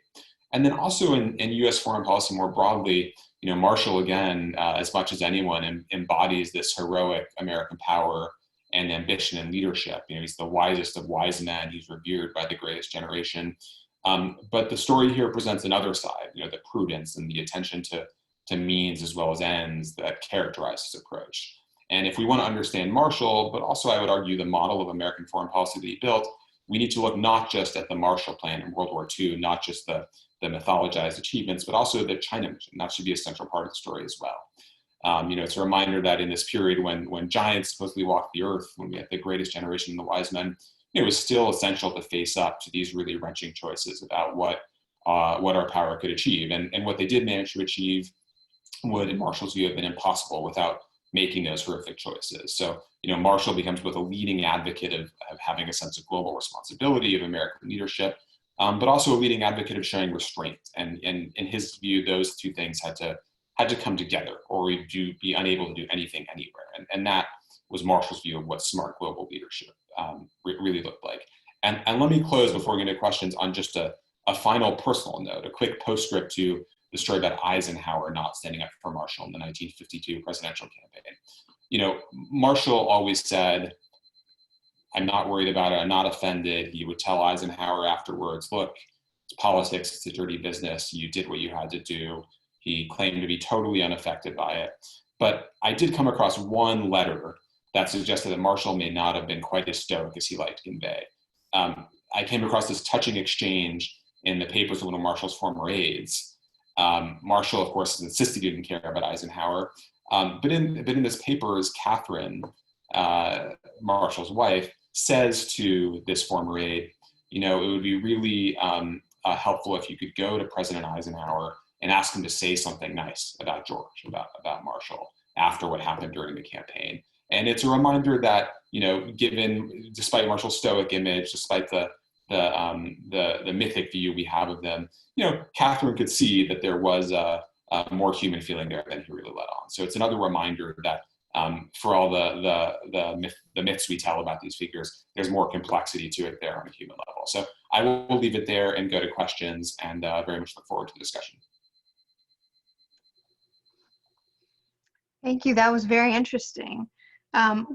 And then also in U.S. foreign policy more broadly, Marshall, again, as much as anyone, embodies this heroic American power and ambition and leadership. He's the wisest of wise men. He's revered by the greatest generation. But the story here presents another side, the prudence and the attention to means as well as ends that characterize his approach. And if we want to understand Marshall, but also I would argue the model of American foreign policy that he built, we need to look not just at the Marshall Plan in World War II, not just the mythologized achievements, but also the China mission. That should be a central part of the story as well. It's a reminder that in this period when giants supposedly walked the earth, when we had the greatest generation of the wise men, it was still essential to face up to these really wrenching choices about what our power could achieve. And what they did manage to achieve would, in Marshall's view, have been impossible without making those horrific choices. So, Marshall becomes both a leading advocate of having a sense of global responsibility, of American leadership, but also a leading advocate of showing restraint. And in his view, those two things had to come together, or we'd be unable to do anything anywhere. And that was Marshall's view of what smart global leadership really looked like. And let me close before we get into questions on just a final personal note, a quick postscript to the story about Eisenhower not standing up for Marshall in the 1952 presidential campaign. Marshall always said, I'm not worried about it, I'm not offended. He would tell Eisenhower afterwards, look, it's politics, it's a dirty business, you did what you had to do. He claimed to be totally unaffected by it. But I did come across one letter that suggested that Marshall may not have been quite as stoic as he liked to convey. I came across this touching exchange in the papers of one of Marshall's former aides. Marshall, of course, insisted he didn't care about Eisenhower. But in this papers, Catherine, Marshall's wife, says to this former aide, it would be really helpful if you could go to President Eisenhower and ask him to say something nice about George, about Marshall, after what happened during the campaign. And it's a reminder that, despite Marshall's stoic image, despite the mythic view we have of them, Catherine could see that there was a more human feeling there than he really let on. So it's another reminder that for all the myths we tell about these figures, there's more complexity to it there on a human level. So I will leave it there and go to questions, and very much look forward to the discussion. Thank you. That was very interesting.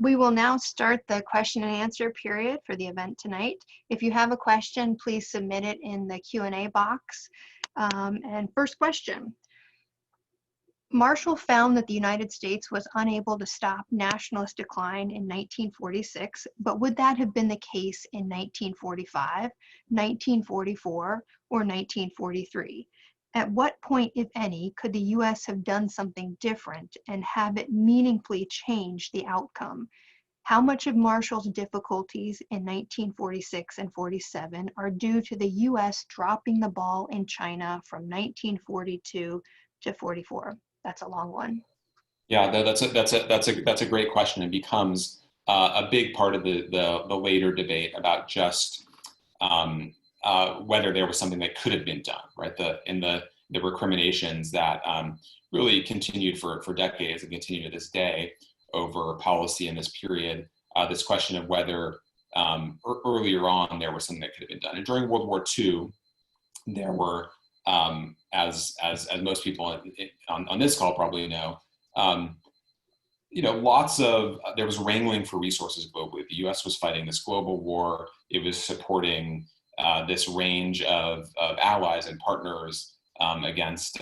We will now start the question and answer period for the event tonight. If you have a question, please submit it in the Q&A box. And first question. Marshall found that the United States was unable to stop nationalist decline in 1946, but would that have been the case in 1945, 1944, or 1943? At what point, if any, could the U.S. have done something different and have it meaningfully change the outcome? How much of Marshall's difficulties in 1946 and 47 are due to the U.S. dropping the ball in China from 1942 to 44? That's a long one. Yeah, that's a great question. It becomes a big part of the later debate about just whether there was something that could have been done, right? The recriminations that really continued for decades and continue to this day over policy in this period. This question of whether earlier on there was something that could have been done. And during World War II, there were as most people on this call probably know, there was wrangling for resources globally. The U.S. was fighting this global war. It was supporting this range of allies and partners against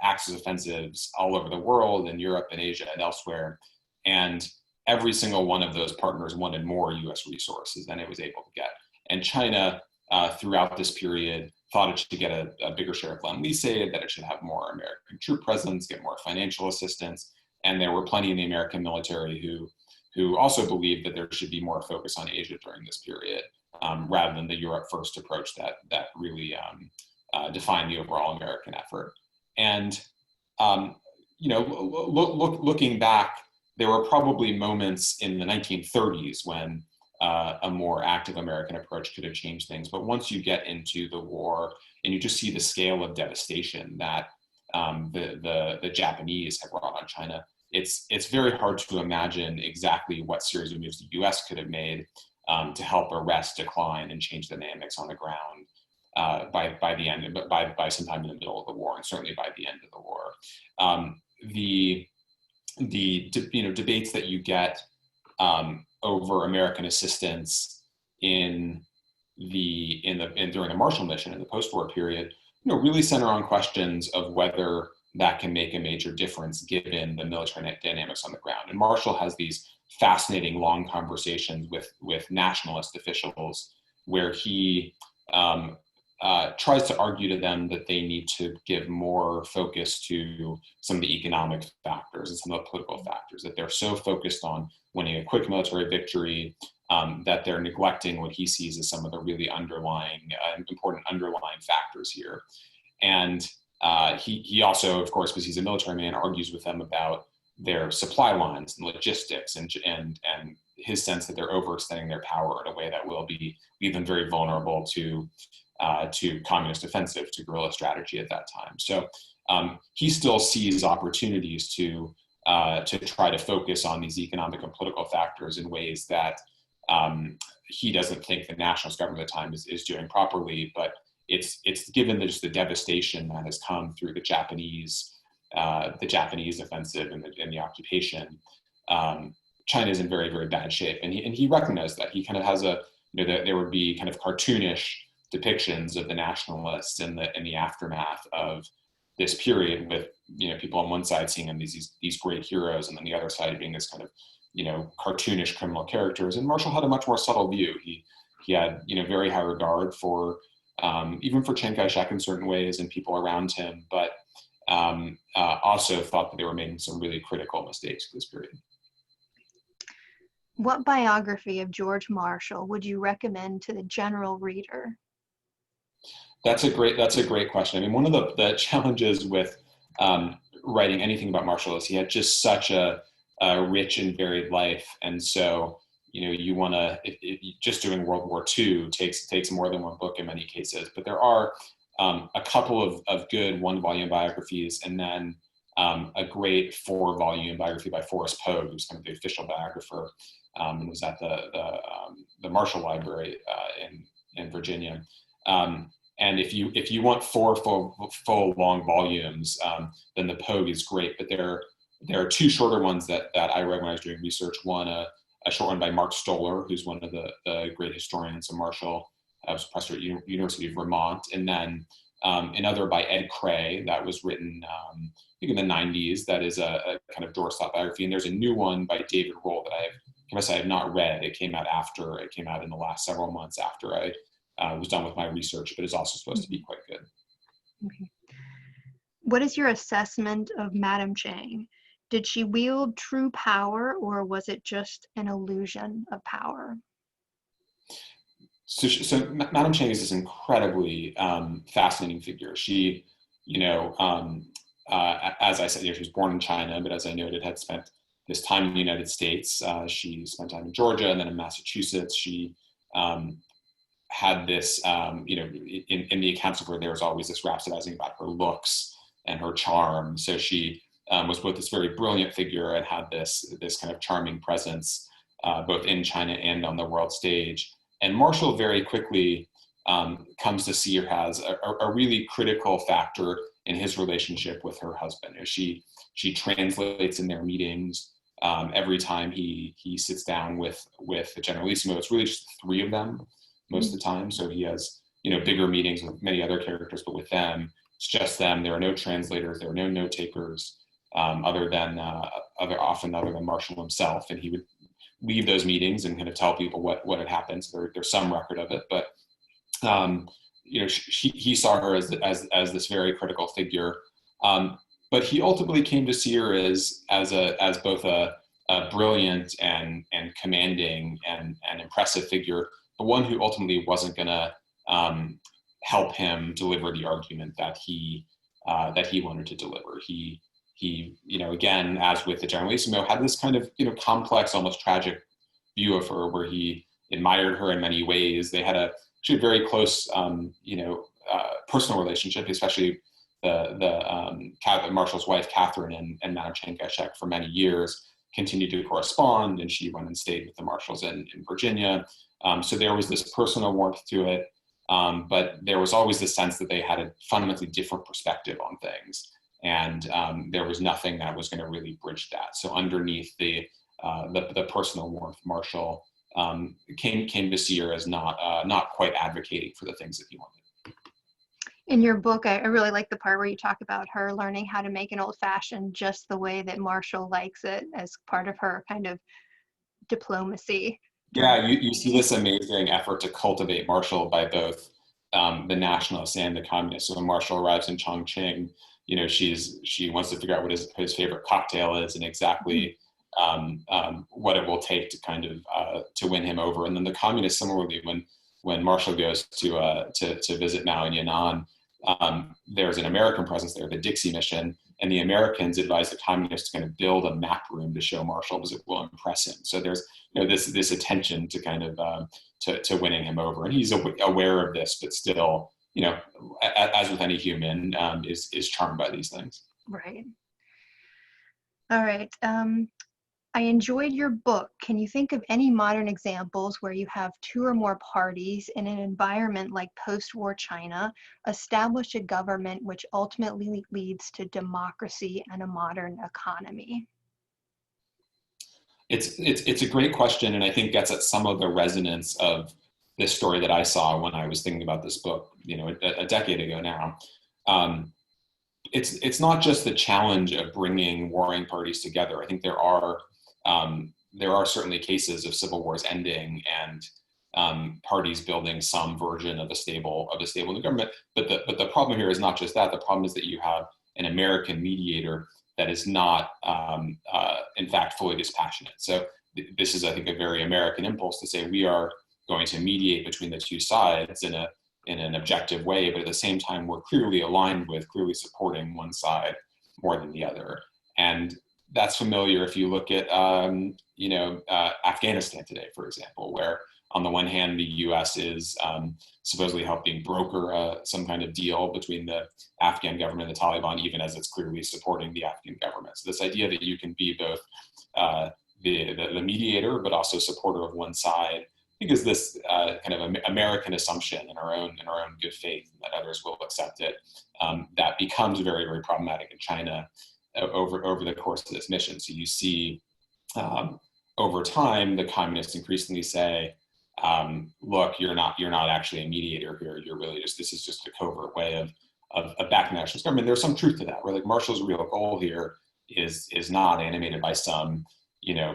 Axis offensives all over the world, in Europe and Asia and elsewhere. And every single one of those partners wanted more U.S. resources than it was able to get. And China, throughout this period, thought it should get a bigger share of Lend-Lease aid, that it should have more American troop presence, get more financial assistance. And there were plenty in the American military who also believed that there should be more focus on Asia during this period, rather than the Europe first approach that really defined the overall American effort. And looking back, there were probably moments in the 1930s when a more active American approach could have changed things. But once you get into the war and you just see the scale of devastation that the Japanese have brought on China, it's very hard to imagine exactly what series of moves the U.S. could have made to help arrest decline and change dynamics on the ground by the end, by sometime in the middle of the war, and certainly by the end of the war. The debates that you get over American assistance during the Marshall Mission in the post-war period, really center on questions of whether that can make a major difference given the military dynamics on the ground. And Marshall has these fascinating long conversations with nationalist officials where he tries to argue to them that they need to give more focus to some of the economic factors and some of the political factors, that they're so focused on winning a quick military victory that they're neglecting what he sees as some of the really important underlying factors here. And he also, of course, because he's a military man, argues with them about their supply lines and logistics and his sense that they're overextending their power in a way that will leave them very vulnerable to communist offensive, to guerrilla strategy at that time. So he still sees opportunities to try to focus on these economic and political factors in ways that he doesn't think the nationalist government at the time is doing properly, but it's given just the devastation that has come through the Japanese offensive and the occupation. China's in very, very bad shape, and he recognized that. He kind of has that there would be kind of cartoonish depictions of the nationalists in the aftermath of this period, with people on one side seeing them these great heroes, and then the other side being this kind of cartoonish criminal characters. And Marshall had a much more subtle view. He had very high regard for even for Chiang Kai-shek in certain ways and people around him, but also thought that they were making some really critical mistakes for this period. What biography of George Marshall would you recommend to the general reader? That's a great question. I mean, one of the challenges with writing anything about Marshall is he had just such a rich and varied life, and so you want to just doing World War II takes more than one book in many cases. But there are a couple of good one-volume biographies, and then a great 4-volume biography by Forrest Pogue, who's kind of the official biographer, and was at the Marshall Library in Virginia. And if you want 4 full long volumes, then the Pogue is great. But there there are two shorter ones that I read when I was doing research. One, a short one by Mark Stoller, who's one of the great historians of Marshall, was a professor at University of Vermont, and then another by Ed Cray that was written, I think in the 90s, that is a kind of doorstop biography. And there's a new one by David Roll that I have not read. It came out in the last several months after I was done with my research, but it's also supposed to be quite good. Okay. What is your assessment of Madam Chang? Did she wield true power, or was it just an illusion of power? So Madam Chang is this incredibly fascinating figure. She, as I said, she was born in China, but as I noted, had spent this time in the United States. She spent time in Georgia and then in Massachusetts. She had this, in the accounts of her, there was always this rhapsodizing about her looks and her charm. So she was both this very brilliant figure and had this kind of charming presence, both in China and on the world stage. And Marshall very quickly comes to see her as a really critical factor in his relationship with her husband. She translates in their meetings. Every time he sits down with the Generalissimo, it's really just the three of them most of the time. So he has bigger meetings with many other characters, but with them, it's just them. There are no translators. There are no note takers other than Marshall himself, and he would leave those meetings and kind of tell people what had happened. So there's some record of it, but he saw her as this very critical figure. But he ultimately came to see her as both a brilliant and commanding and impressive figure, but one who ultimately wasn't going to help him deliver the argument that he wanted to deliver. He again, as with the Generalissimo, had this kind of complex, almost tragic view of her, where he admired her in many ways. They had a very close personal relationship, especially Marshall's wife Catherine and Madame Chang Kai-shek for many years continued to correspond, and she went and stayed with the Marshalls in Virginia. So there was this personal warmth to it, but there was always the sense that they had a fundamentally different perspective on things. And there was nothing that was going to really bridge that. So underneath the personal warmth, Marshall came to see her as not quite advocating for the things that he wanted. In your book, I really like the part where you talk about her learning how to make an old-fashioned just the way that Marshall likes it, as part of her kind of diplomacy. Yeah, you see this amazing effort to cultivate Marshall by both the nationalists and the communists. So when Marshall arrives in Chongqing, she wants to figure out what his favorite cocktail is and exactly what it will take to kind of to win him over. And then the communists, similarly, when Marshall goes to visit Mao in Yan'an, there's an American presence there, the Dixie Mission, and the Americans advise the communists to kind of build a map room to show Marshall because it will impress him. So there's this attention to kind of to winning him over, and he's aware of this, but still, as with any human, is charmed by these things. Right. All right. I enjoyed your book. Can you think of any modern examples where you have two or more parties in an environment like post-war China establish a government which ultimately leads to democracy and a modern economy? It's a great question, and I think gets at some of the resonance of this story that I saw when I was thinking about this book, a decade ago now. It's not just the challenge of bringing warring parties together. I think there are certainly cases of civil wars ending and parties building some version of a stable new government. But the problem here is not just that. The problem is that you have an American mediator that is not, in fact, fully dispassionate. So this is, I think, a very American impulse to say we are going to mediate between the two sides in an objective way, but at the same time, we're clearly aligned with, clearly supporting one side more than the other. And that's familiar if you look at, Afghanistan today, for example, where on the one hand, the U.S. is supposedly helping broker some kind of deal between the Afghan government and the Taliban, even as it's clearly supporting the Afghan government. So this idea that you can be both the mediator, but also supporter of one side, I think is this kind of American assumption in our own good faith that others will accept it. That becomes very, very problematic in China, over the course of this mission. So you see over time, the communists increasingly say, look, you're not actually a mediator here. You're really this is just a covert way of backing the nationalist government. There's some truth to that, where like Marshall's real goal here is not animated by some,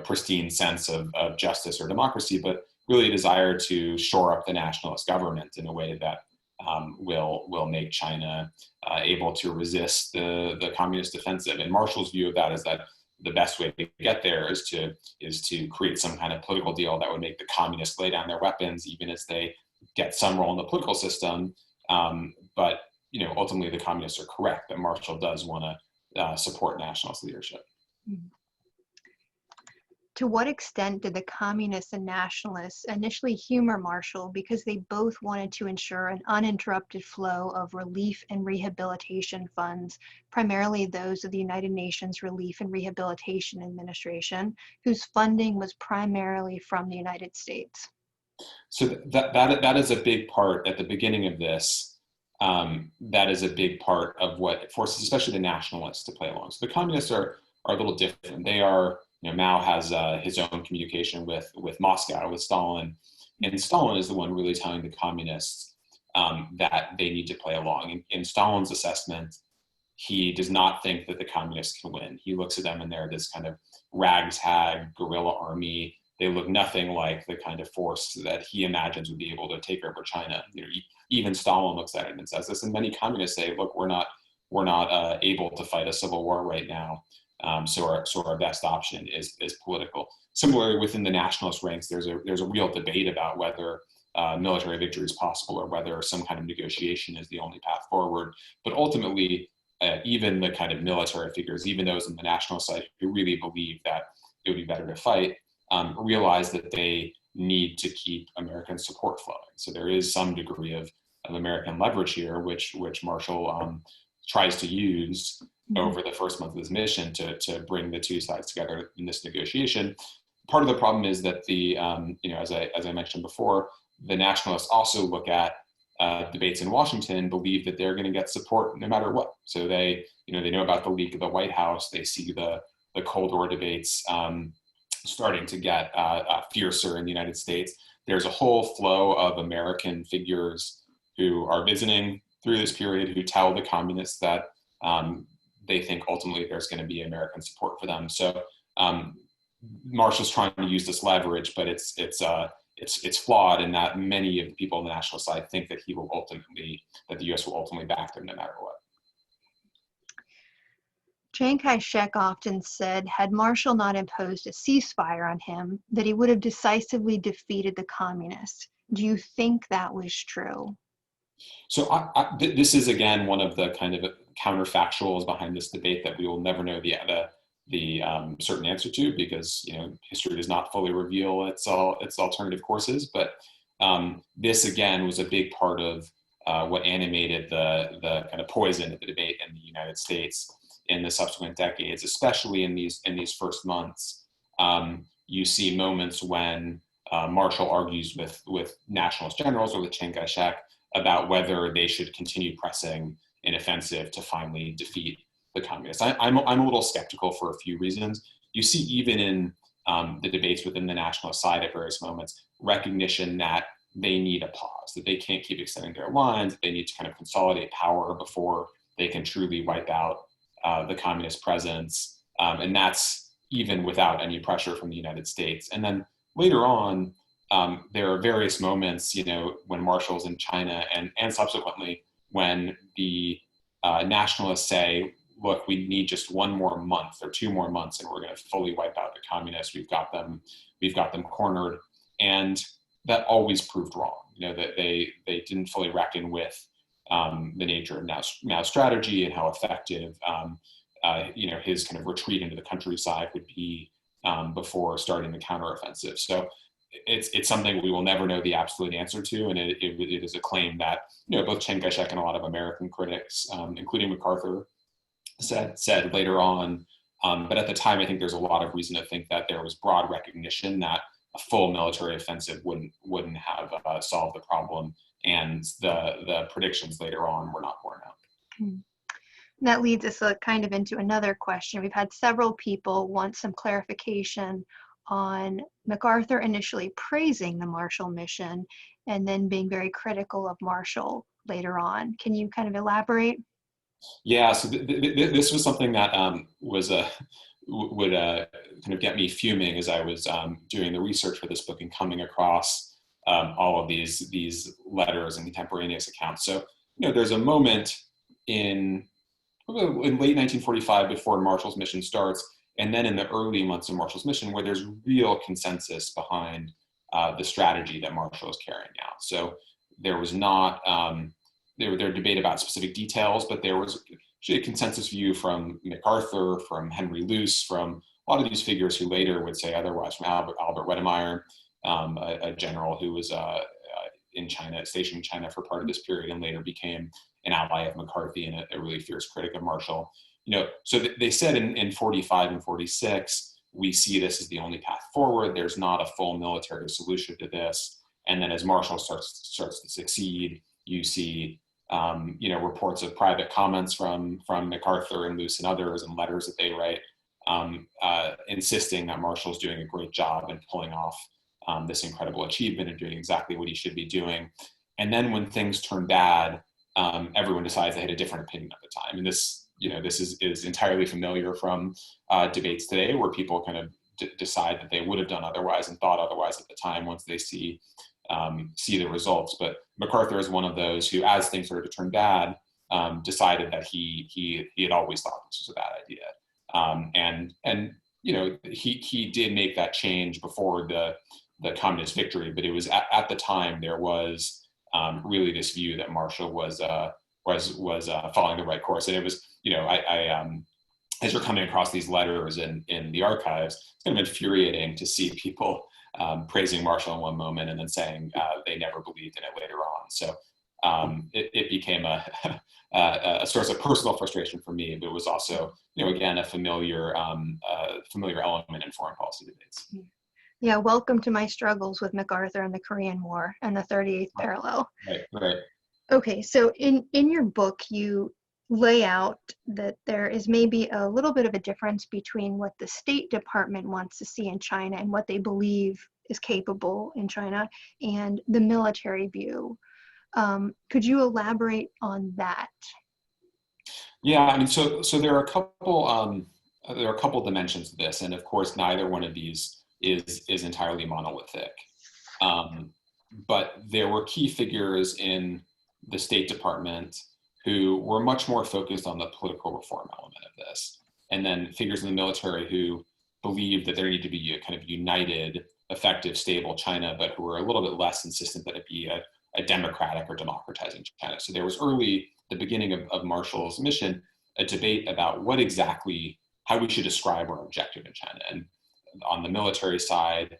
pristine sense of justice or democracy, but really a desire to shore up the nationalist government in a way that will make China able to resist the communist offensive. And Marshall's view of that is that the best way to get there is to create some kind of political deal that would make the communists lay down their weapons, even as they get some role in the political system. But ultimately, the communists are correct that Marshall does want to support nationalist leadership. To what extent did the communists and nationalists initially humor Marshall because they both wanted to ensure an uninterrupted flow of relief and rehabilitation funds, primarily those of the United Nations Relief and Rehabilitation Administration, whose funding was primarily from the United States? So that is a big part at the beginning of this. That is a big part of what forces, especially the nationalists, to play along. So the communists are a little different. They are, Mao has his own communication with Moscow, with Stalin, and Stalin is the one really telling the communists that they need to play along. In Stalin's assessment, he does not think that the communists can win. He looks at them and they're this kind of ragtag guerrilla army. They look nothing like the kind of force that he imagines would be able to take over China. Even Stalin looks at it and says this, and many communists say, "Look, we're not able to fight a civil war right now. So our best option is political." Similarly, within the nationalist ranks, there's a real debate about whether military victory is possible or whether some kind of negotiation is the only path forward. But ultimately, even the kind of military figures, even those on the national side who really believe that it would be better to fight, realize that they need to keep American support flowing. So there is some degree of American leverage here, which Marshall tries to use over the first month of this mission to bring the two sides together in this negotiation. Part of the problem is that as I mentioned before, the nationalists also look at debates in Washington, believe that they're going to get support no matter what. So they know about the leak of the White House. They see the Cold War debates starting to get fiercer in the United States. There's a whole flow of American figures who are visiting through this period who tell the communists that they think ultimately there's going to be American support for them. So Marshall's trying to use this leverage, but it's flawed in that many of the people on the national side think that that the U.S. will ultimately back them no matter what. Chiang Kai-shek often said, had Marshall not imposed a ceasefire on him, that he would have decisively defeated the communists. Do you think that was true? So this is, again, one of the kind of counterfactuals behind this debate that we will never know the certain answer to, because history does not fully reveal its alternative courses. But this, again, was a big part of what animated the kind of poison of the debate in the United States in the subsequent decades, especially in these first months. You see moments when Marshall argues with nationalist generals or with Chiang Kai-shek about whether they should continue pressing an offensive to finally defeat the communists. I'm a little skeptical for a few reasons. You see, even in the debates within the nationalist side at various moments, recognition that they need a pause, that they can't keep extending their lines, that they need to kind of consolidate power before they can truly wipe out the communist presence. And that's even without any pressure from the United States. And then later on, there are various moments, when Marshall's in China and subsequently when the nationalists say, look, we need just one more month or 2 more months and we're going to fully wipe out the communists. We've got them cornered. And that always proved wrong, that they didn't fully reckon with the nature of Mao's strategy and how effective, his kind of retreat into the countryside would be before starting the counteroffensive. So it's something we will never know the absolute answer to, and it is a claim that both Chiang Kai-shek and a lot of American critics, including MacArthur, said later on. But at the time, I think there's a lot of reason to think that there was broad recognition that a full military offensive wouldn't have solved the problem, and the predictions later on were not borne out. That leads us kind of into another question. We've had several people want some clarification on MacArthur initially praising the Marshall Mission and then being very critical of Marshall later on. Can you kind of elaborate? Yeah, so this was something that would kind of get me fuming as I was doing the research for this book and coming across all of these letters and contemporaneous accounts. So, there's a moment in late 1945 before Marshall's mission starts, and then in the early months of Marshall's mission where there's real consensus behind the strategy that Marshall is carrying out. So there was not, there debate about specific details, but there was actually a consensus view from MacArthur, from Henry Luce, from a lot of these figures who later would say otherwise, from Albert Wedemeyer, a general who was in China, stationed in China for part of this period and later became an ally of McCarthy and a really fierce critic of Marshall. So they said in 45 and 46, we see this as the only path forward. There's not a full military solution to this. And then as Marshall starts to succeed, you see reports of private comments from MacArthur and Luce and others and letters that they write insisting that Marshall's doing a great job and pulling off this incredible achievement and doing exactly what he should be doing. And then when things turn bad, everyone decides they had a different opinion at the time. And this is entirely familiar from debates today where people kind of decide that they would have done otherwise and thought otherwise at the time once they see the results. But MacArthur is one of those who, as things started to turn bad, decided that he had always thought this was a bad idea. He did make that change before the communist victory, but it was at the time there was really this view that Marshall was following the right course. And it was, as you're coming across these letters in the archives, it's kind of infuriating to see people praising Marshall in one moment and then saying they never believed in it later on. So it became a source of personal frustration for me, but it was also, again, a familiar element in foreign policy debates. Yeah, welcome to my struggles with MacArthur and the Korean War and the 38th parallel. Right. Okay, so in your book, you lay out that there is maybe a little bit of a difference between what the State Department wants to see in China and what they believe is capable in China and the military view. Could you elaborate on that? Yeah, I mean, so there are a couple dimensions to this, and of course, neither one of these is entirely monolithic. But there were key figures in the State Department who were much more focused on the political reform element of this, and then figures in the military who believed that there needed to be a kind of united, effective, stable China, but who were a little bit less insistent that it be a democratic or democratizing China. So there was the beginning of Marshall's mission, a debate about how we should describe our objective in China. And on the military side,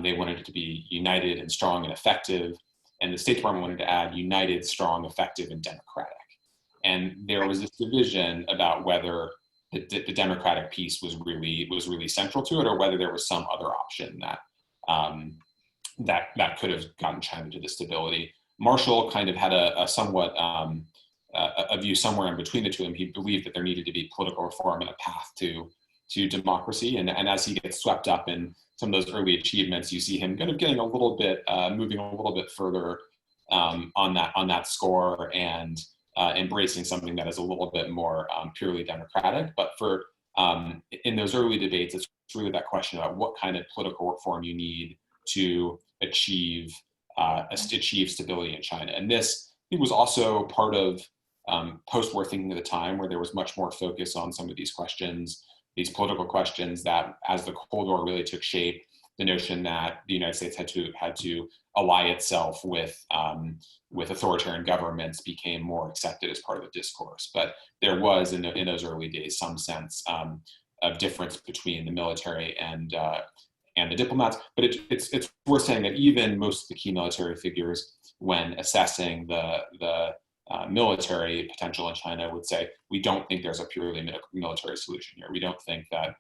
they wanted it to be united and strong and effective. And the State Department wanted to add united, strong, effective, and democratic. And there was this division about whether the democratic piece was really central to it, or whether there was some other option that could have gotten China to the stability. Marshall kind of had a somewhat a view somewhere in between the two of them. He believed that there needed to be political reform and a path to democracy. And as he gets swept up in some of those early achievements, you see him kind of getting a little bit, moving a little bit further on that score and embracing something that is a little bit more purely democratic. But in those early debates, it's really that question about what kind of political reform you need to achieve stability in China. And this, I think, was also part of post-war thinking at the time, where there was much more focus on some of these questions, these political questions, that as the Cold War really took shape, the notion that the United States had to ally itself with authoritarian governments became more accepted as part of the discourse. But there was in those early days some sense of difference between the military and the diplomats. But it's worth saying that even most of the key military figures, when assessing the military potential in China, would say, we don't think there's a purely military solution here. We don't think that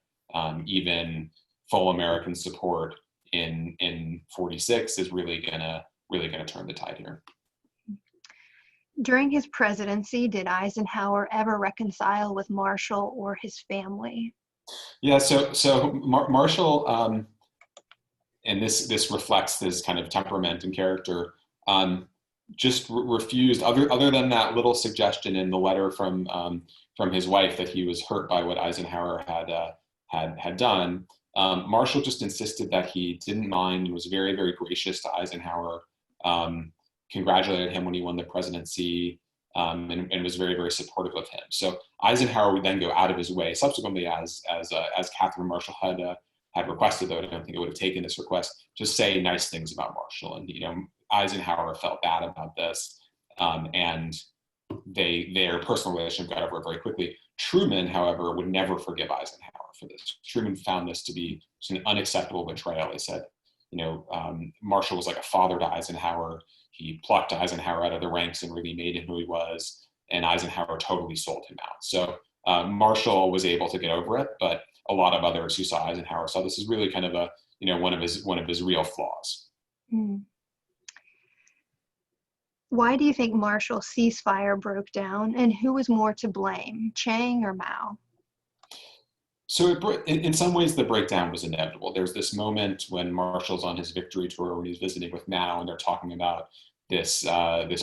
even full American support in 46 is really gonna turn the tide here. During his presidency, did Eisenhower ever reconcile with Marshall or his family? Yeah, so Marshall, and this reflects this kind of temperament and character. Just refused. Other than that little suggestion in the letter from his wife that he was hurt by what Eisenhower had done. Marshall just insisted that he didn't mind and was very, very gracious to Eisenhower. Congratulated him when he won the presidency, and was very, very supportive of him. So Eisenhower would then go out of his way, subsequently, as Catherine Marshall had requested, though I don't think it would have taken this request, to say nice things about Marshall. And Eisenhower felt bad about this, and their personal relationship got over it very quickly. Truman, however, would never forgive Eisenhower for this. Truman found this to be an unacceptable betrayal. He said, Marshall was like a father to Eisenhower. He plucked Eisenhower out of the ranks and really made him who he was, and Eisenhower totally sold him out. So Marshall was able to get over it, but a lot of others who saw Eisenhower saw this as really kind of one of his real flaws. Mm. Why do you think Marshall's ceasefire broke down, and who was more to blame, Chang or Mao? So in some ways, the breakdown was inevitable. There's this moment when Marshall's on his victory tour, when he's visiting with Mao, and they're talking about this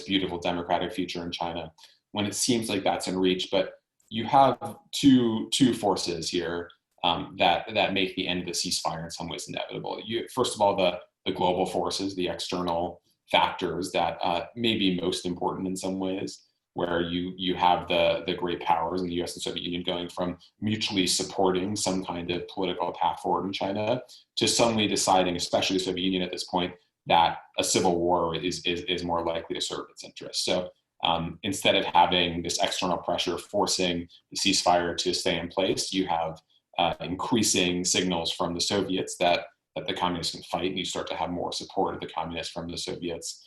beautiful democratic future in China, when it seems like that's in reach. But you have two forces here that make the end of the ceasefire in some ways inevitable. First of all, the global forces, the external factors that may be most important in some ways, where you have the great powers in the US and Soviet Union going from mutually supporting some kind of political path forward in China to suddenly deciding, especially the Soviet Union at this point, that a civil war is more likely to serve its interests. So instead of having this external pressure forcing the ceasefire to stay in place, you have increasing signals from the Soviets that the communists can fight, and you start to have more support of the communists from the Soviets.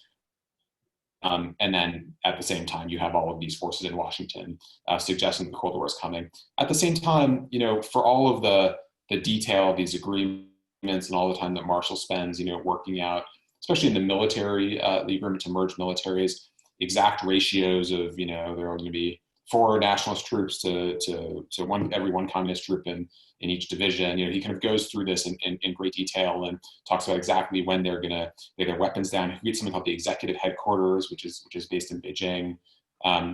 And then at the same time, you have all of these forces in Washington suggesting the Cold War is coming. At the same time, for all of the detail of these agreements and all the time that Marshall spends, working out, especially in the military, the agreement to merge militaries, exact ratios of, there are going to be 4 nationalist troops to every one communist troop in each division. He kind of goes through this in great detail and talks about exactly when they're going to lay their weapons down. He creates something called the executive headquarters, which is based in Beijing.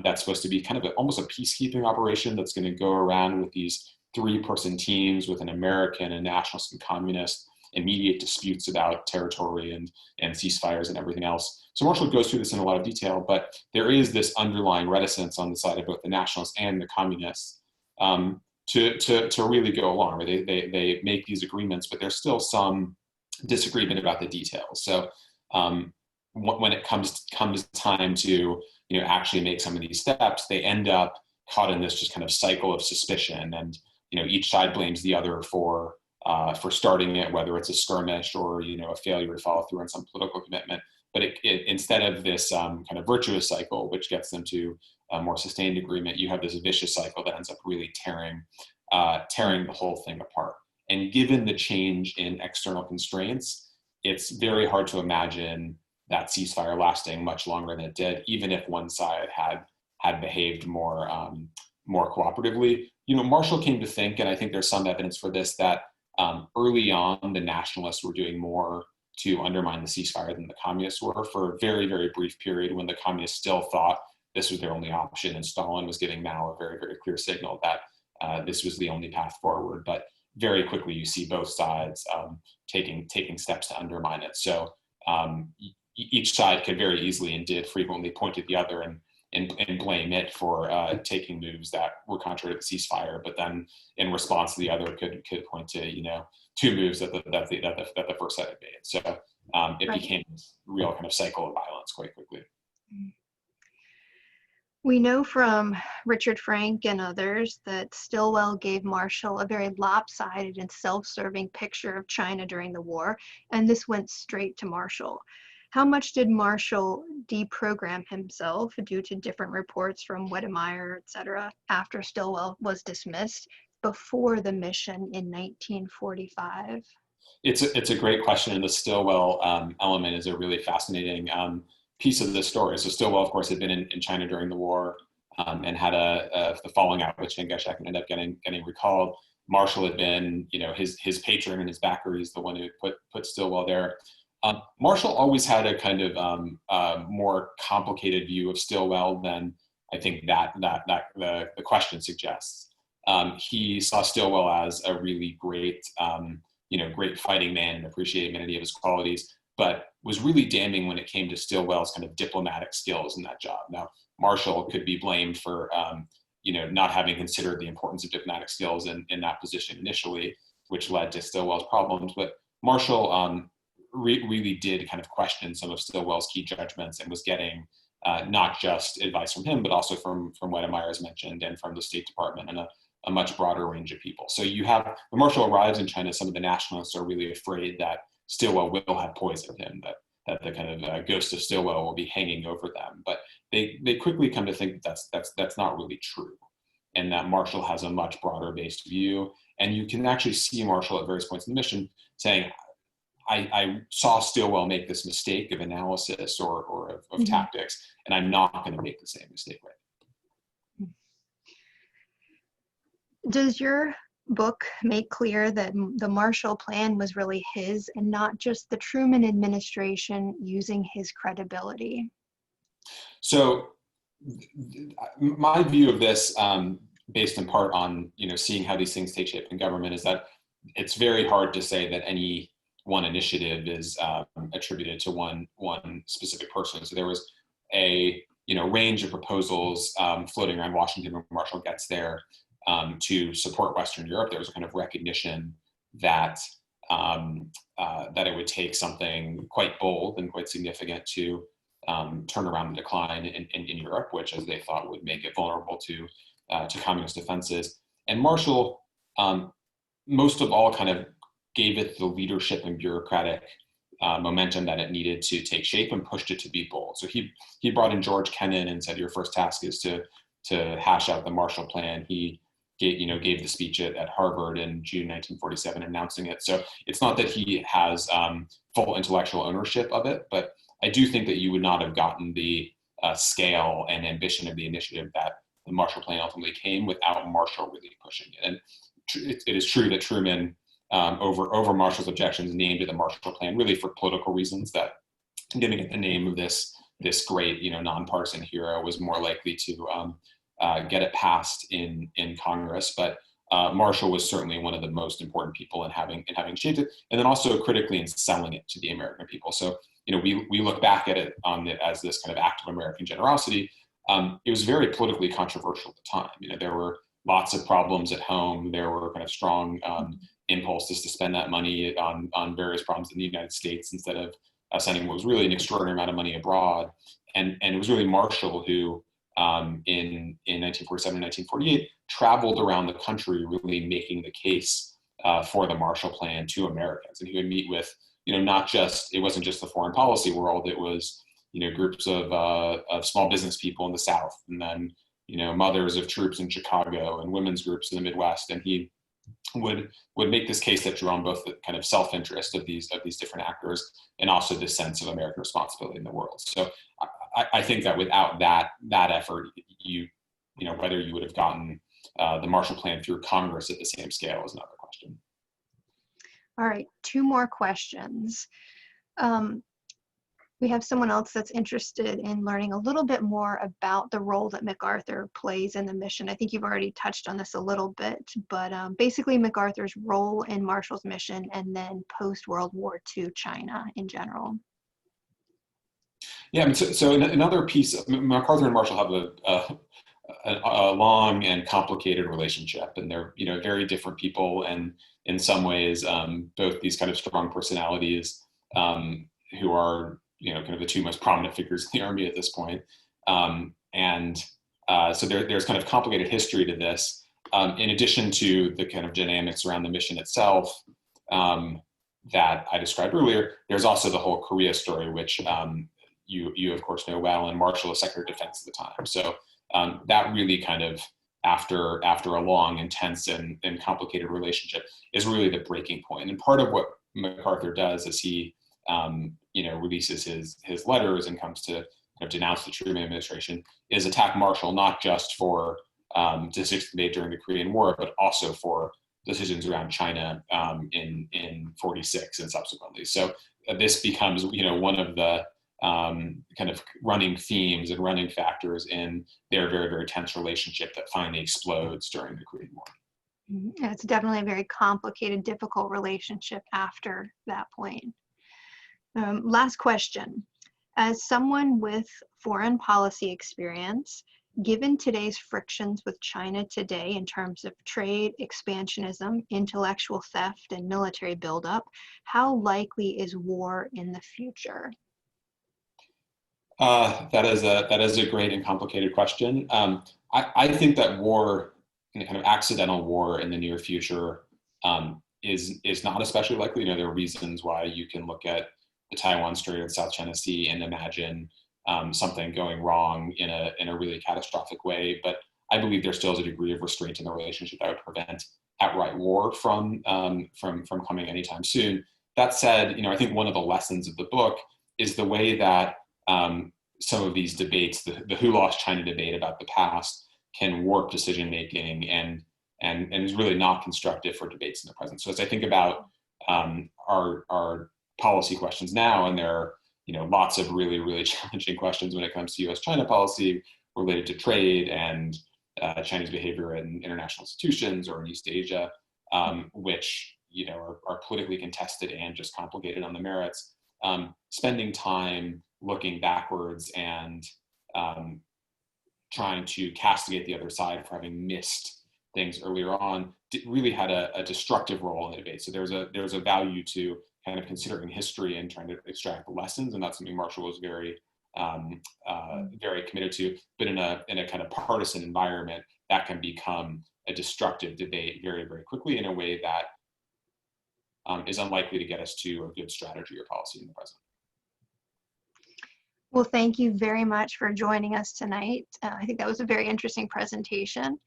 That's supposed to be kind of almost a peacekeeping operation that's going to go around with these 3-person teams with an American, a nationalist, and communist, and mediate disputes about territory and ceasefires and everything else. So Marshall goes through this in a lot of detail, but there is this underlying reticence on the side of both the nationalists and the communists to really go along. They make these agreements, but there's still some disagreement about the details. So when it comes time to actually make some of these steps, they end up caught in this just kind of cycle of suspicion, and each side blames the other for starting it, whether it's a skirmish or a failure to follow through on some political commitment. But it instead of this kind of virtuous cycle, which gets them to a more sustained agreement, you have this vicious cycle that ends up really tearing the whole thing apart. And given the change in external constraints, it's very hard to imagine that ceasefire lasting much longer than it did, even if one side had behaved more cooperatively. Marshall came to think, and I think there's some evidence for this, that early on the nationalists were doing more to undermine the ceasefire than the communists were, for a very, very brief period when the communists still thought this was their only option, and Stalin was giving Mao a very, very clear signal that this was the only path forward. But very quickly you see both sides taking steps to undermine it. So each side could very easily, and did frequently, point at the other and blame it for taking moves that were contrary to the ceasefire, but then in response to the other could point to 2 moves that the first side had made. So it became this real kind of cycle of violence quite quickly. We know from Richard Frank and others that Stilwell gave Marshall a very lopsided and self-serving picture of China during the war, and this went straight to Marshall. How much did Marshall deprogram himself due to different reports from Wedemeyer, etc., after Stilwell was dismissed before the mission in 1945? It's a great question, and the Stilwell element is a really fascinating piece of this story. So Stilwell, of course, had been in China during the war, and had the falling out with Chiang Kai-shek and ended up getting recalled. Marshall had been, his patron and his backer. He's the one who put Stilwell there. Marshall always had a kind of more complicated view of Stilwell than I think that the question suggests. He saw Stilwell as a really great, great fighting man and appreciated many of his qualities, but was really damning when it came to Stilwell's kind of diplomatic skills in that job. Now, Marshall could be blamed for, not having considered the importance of diplomatic skills in that position initially, which led to Stilwell's problems. But Marshall really did kind of question some of Stilwell's key judgments and was getting not just advice from him, but also from Wedemeyer, as mentioned, and from the State Department and a much broader range of people. So you have, when Marshall arrives in China, some of the nationalists are really afraid that Stilwell will have poisoned him, that the kind of ghost of Stilwell will be hanging over them. But they quickly come to think that that's not really true, and that Marshall has a much broader based view. And you can actually see Marshall at various points in the mission saying, I saw Stilwell make this mistake of analysis or of tactics, and I'm not going to make the same mistake right. Does your book make clear that the Marshall Plan was really his and not just the Truman administration using his credibility? So my view of this, based in part on seeing how these things take shape in government, is that it's very hard to say that any one initiative is attributed to one specific person. So there was a range of proposals floating around Washington when Marshall gets there to support Western Europe. There was a kind of recognition that that it would take something quite bold and quite significant to turn around the decline in Europe, which, as they thought, would make it vulnerable to communist offenses. And Marshall, most of all, kind of gave it the leadership and bureaucratic momentum that it needed to take shape and pushed it to be bold. So he brought in George Kennan and said, your first task is to hash out the Marshall Plan. He gave the speech at Harvard in June 1947 announcing it. So it's not that he has full intellectual ownership of it, but I do think that you would not have gotten the scale and ambition of the initiative that the Marshall Plan ultimately came without Marshall really pushing it. And it is true that Truman, over Marshall's objections, named it the Marshall Plan really for political reasons, that giving it the name of this great nonpartisan hero was more likely to get it passed in Congress. But Marshall was certainly one of the most important people in having shaped it, and then also critically in selling it to the American people. So we look back at it as this kind of act of American generosity. It was very politically controversial at the time. There were lots of problems at home. There were kind of strong impulses to spend that money on various problems in the United States instead of sending what was really an extraordinary amount of money abroad. And it was really Marshall who, in 1947 and 1948, traveled around the country really making the case for the Marshall Plan to Americans. And he would meet with, it wasn't just the foreign policy world, it was, groups of small business people in the South, and then, mothers of troops in Chicago and women's groups in the Midwest. And he would make this case that drew on both the kind of self-interest of these different actors and also this sense of American responsibility in the world. So I think that without that effort, whether you would have gotten the Marshall Plan through Congress at the same scale is another question. All right, two more questions. We have someone else that's interested in learning a little bit more about the role that MacArthur plays in the mission. I think you've already touched on this a little bit, but basically MacArthur's role in Marshall's mission and then post-World War II China in general. Yeah, so another piece, MacArthur and Marshall have a long and complicated relationship, and they're very different people, and in some ways both these kind of strong personalities who are kind of the two most prominent figures in the Army at this point. So there's kind of complicated history to this. In addition to the kind of dynamics around the mission itself that I described earlier, there's also the whole Korea story, which you of course know well, and Marshall was Secretary of Defense at the time. So that really kind of, after a long, intense, and complicated relationship, is really the breaking point. And part of what MacArthur does is he releases his letters and comes to denounce the Truman administration, is attack Marshall, not just for decisions made during the Korean War, but also for decisions around China in 46 and subsequently. So this becomes, one of the kind of running themes and running factors in their very, very tense relationship that finally explodes during the Korean War. Yeah, it's definitely a very complicated, difficult relationship after that point. Last question. As someone with foreign policy experience, given today's frictions with China today in terms of trade, expansionism, intellectual theft, and military buildup, how likely is war in the future? That is a great and complicated question. I think that war, kind of accidental war in the near future, is not especially likely. There are reasons why you can look at the Taiwan Strait or South China Sea and imagine something going wrong in a really catastrophic way. But I believe there still is a degree of restraint in the relationship that would prevent outright war from coming anytime soon. That said, I think one of the lessons of the book is the way that some of these debates, the who lost China debate about the past, can warp decision making and is really not constructive for debates in the present. So as I think about our policy questions now, and there are lots of really, really challenging questions when it comes to U.S.-China policy related to trade and Chinese behavior in international institutions or in East Asia, which are politically contested and just complicated on the merits. Spending time looking backwards and trying to castigate the other side for having missed things earlier on really had a destructive role in the debate. So there's a value to kind of considering history and trying to extract lessons, and that's something Marshall was very very committed to. But in a kind of partisan environment, that can become a destructive debate very, very quickly in a way that is unlikely to get us to a good strategy or policy in the present. Well, thank you very much for joining us tonight. I think that was a very interesting presentation.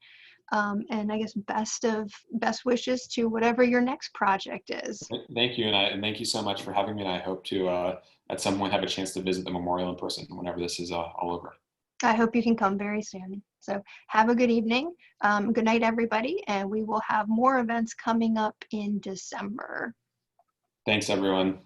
And I guess best wishes to whatever your next project is. Thank you, and thank you so much for having me. And I hope to at some point have a chance to visit the memorial in person whenever this is all over. I hope you can come very soon. So have a good evening. Good night, everybody, and we will have more events coming up in December. Thanks, everyone.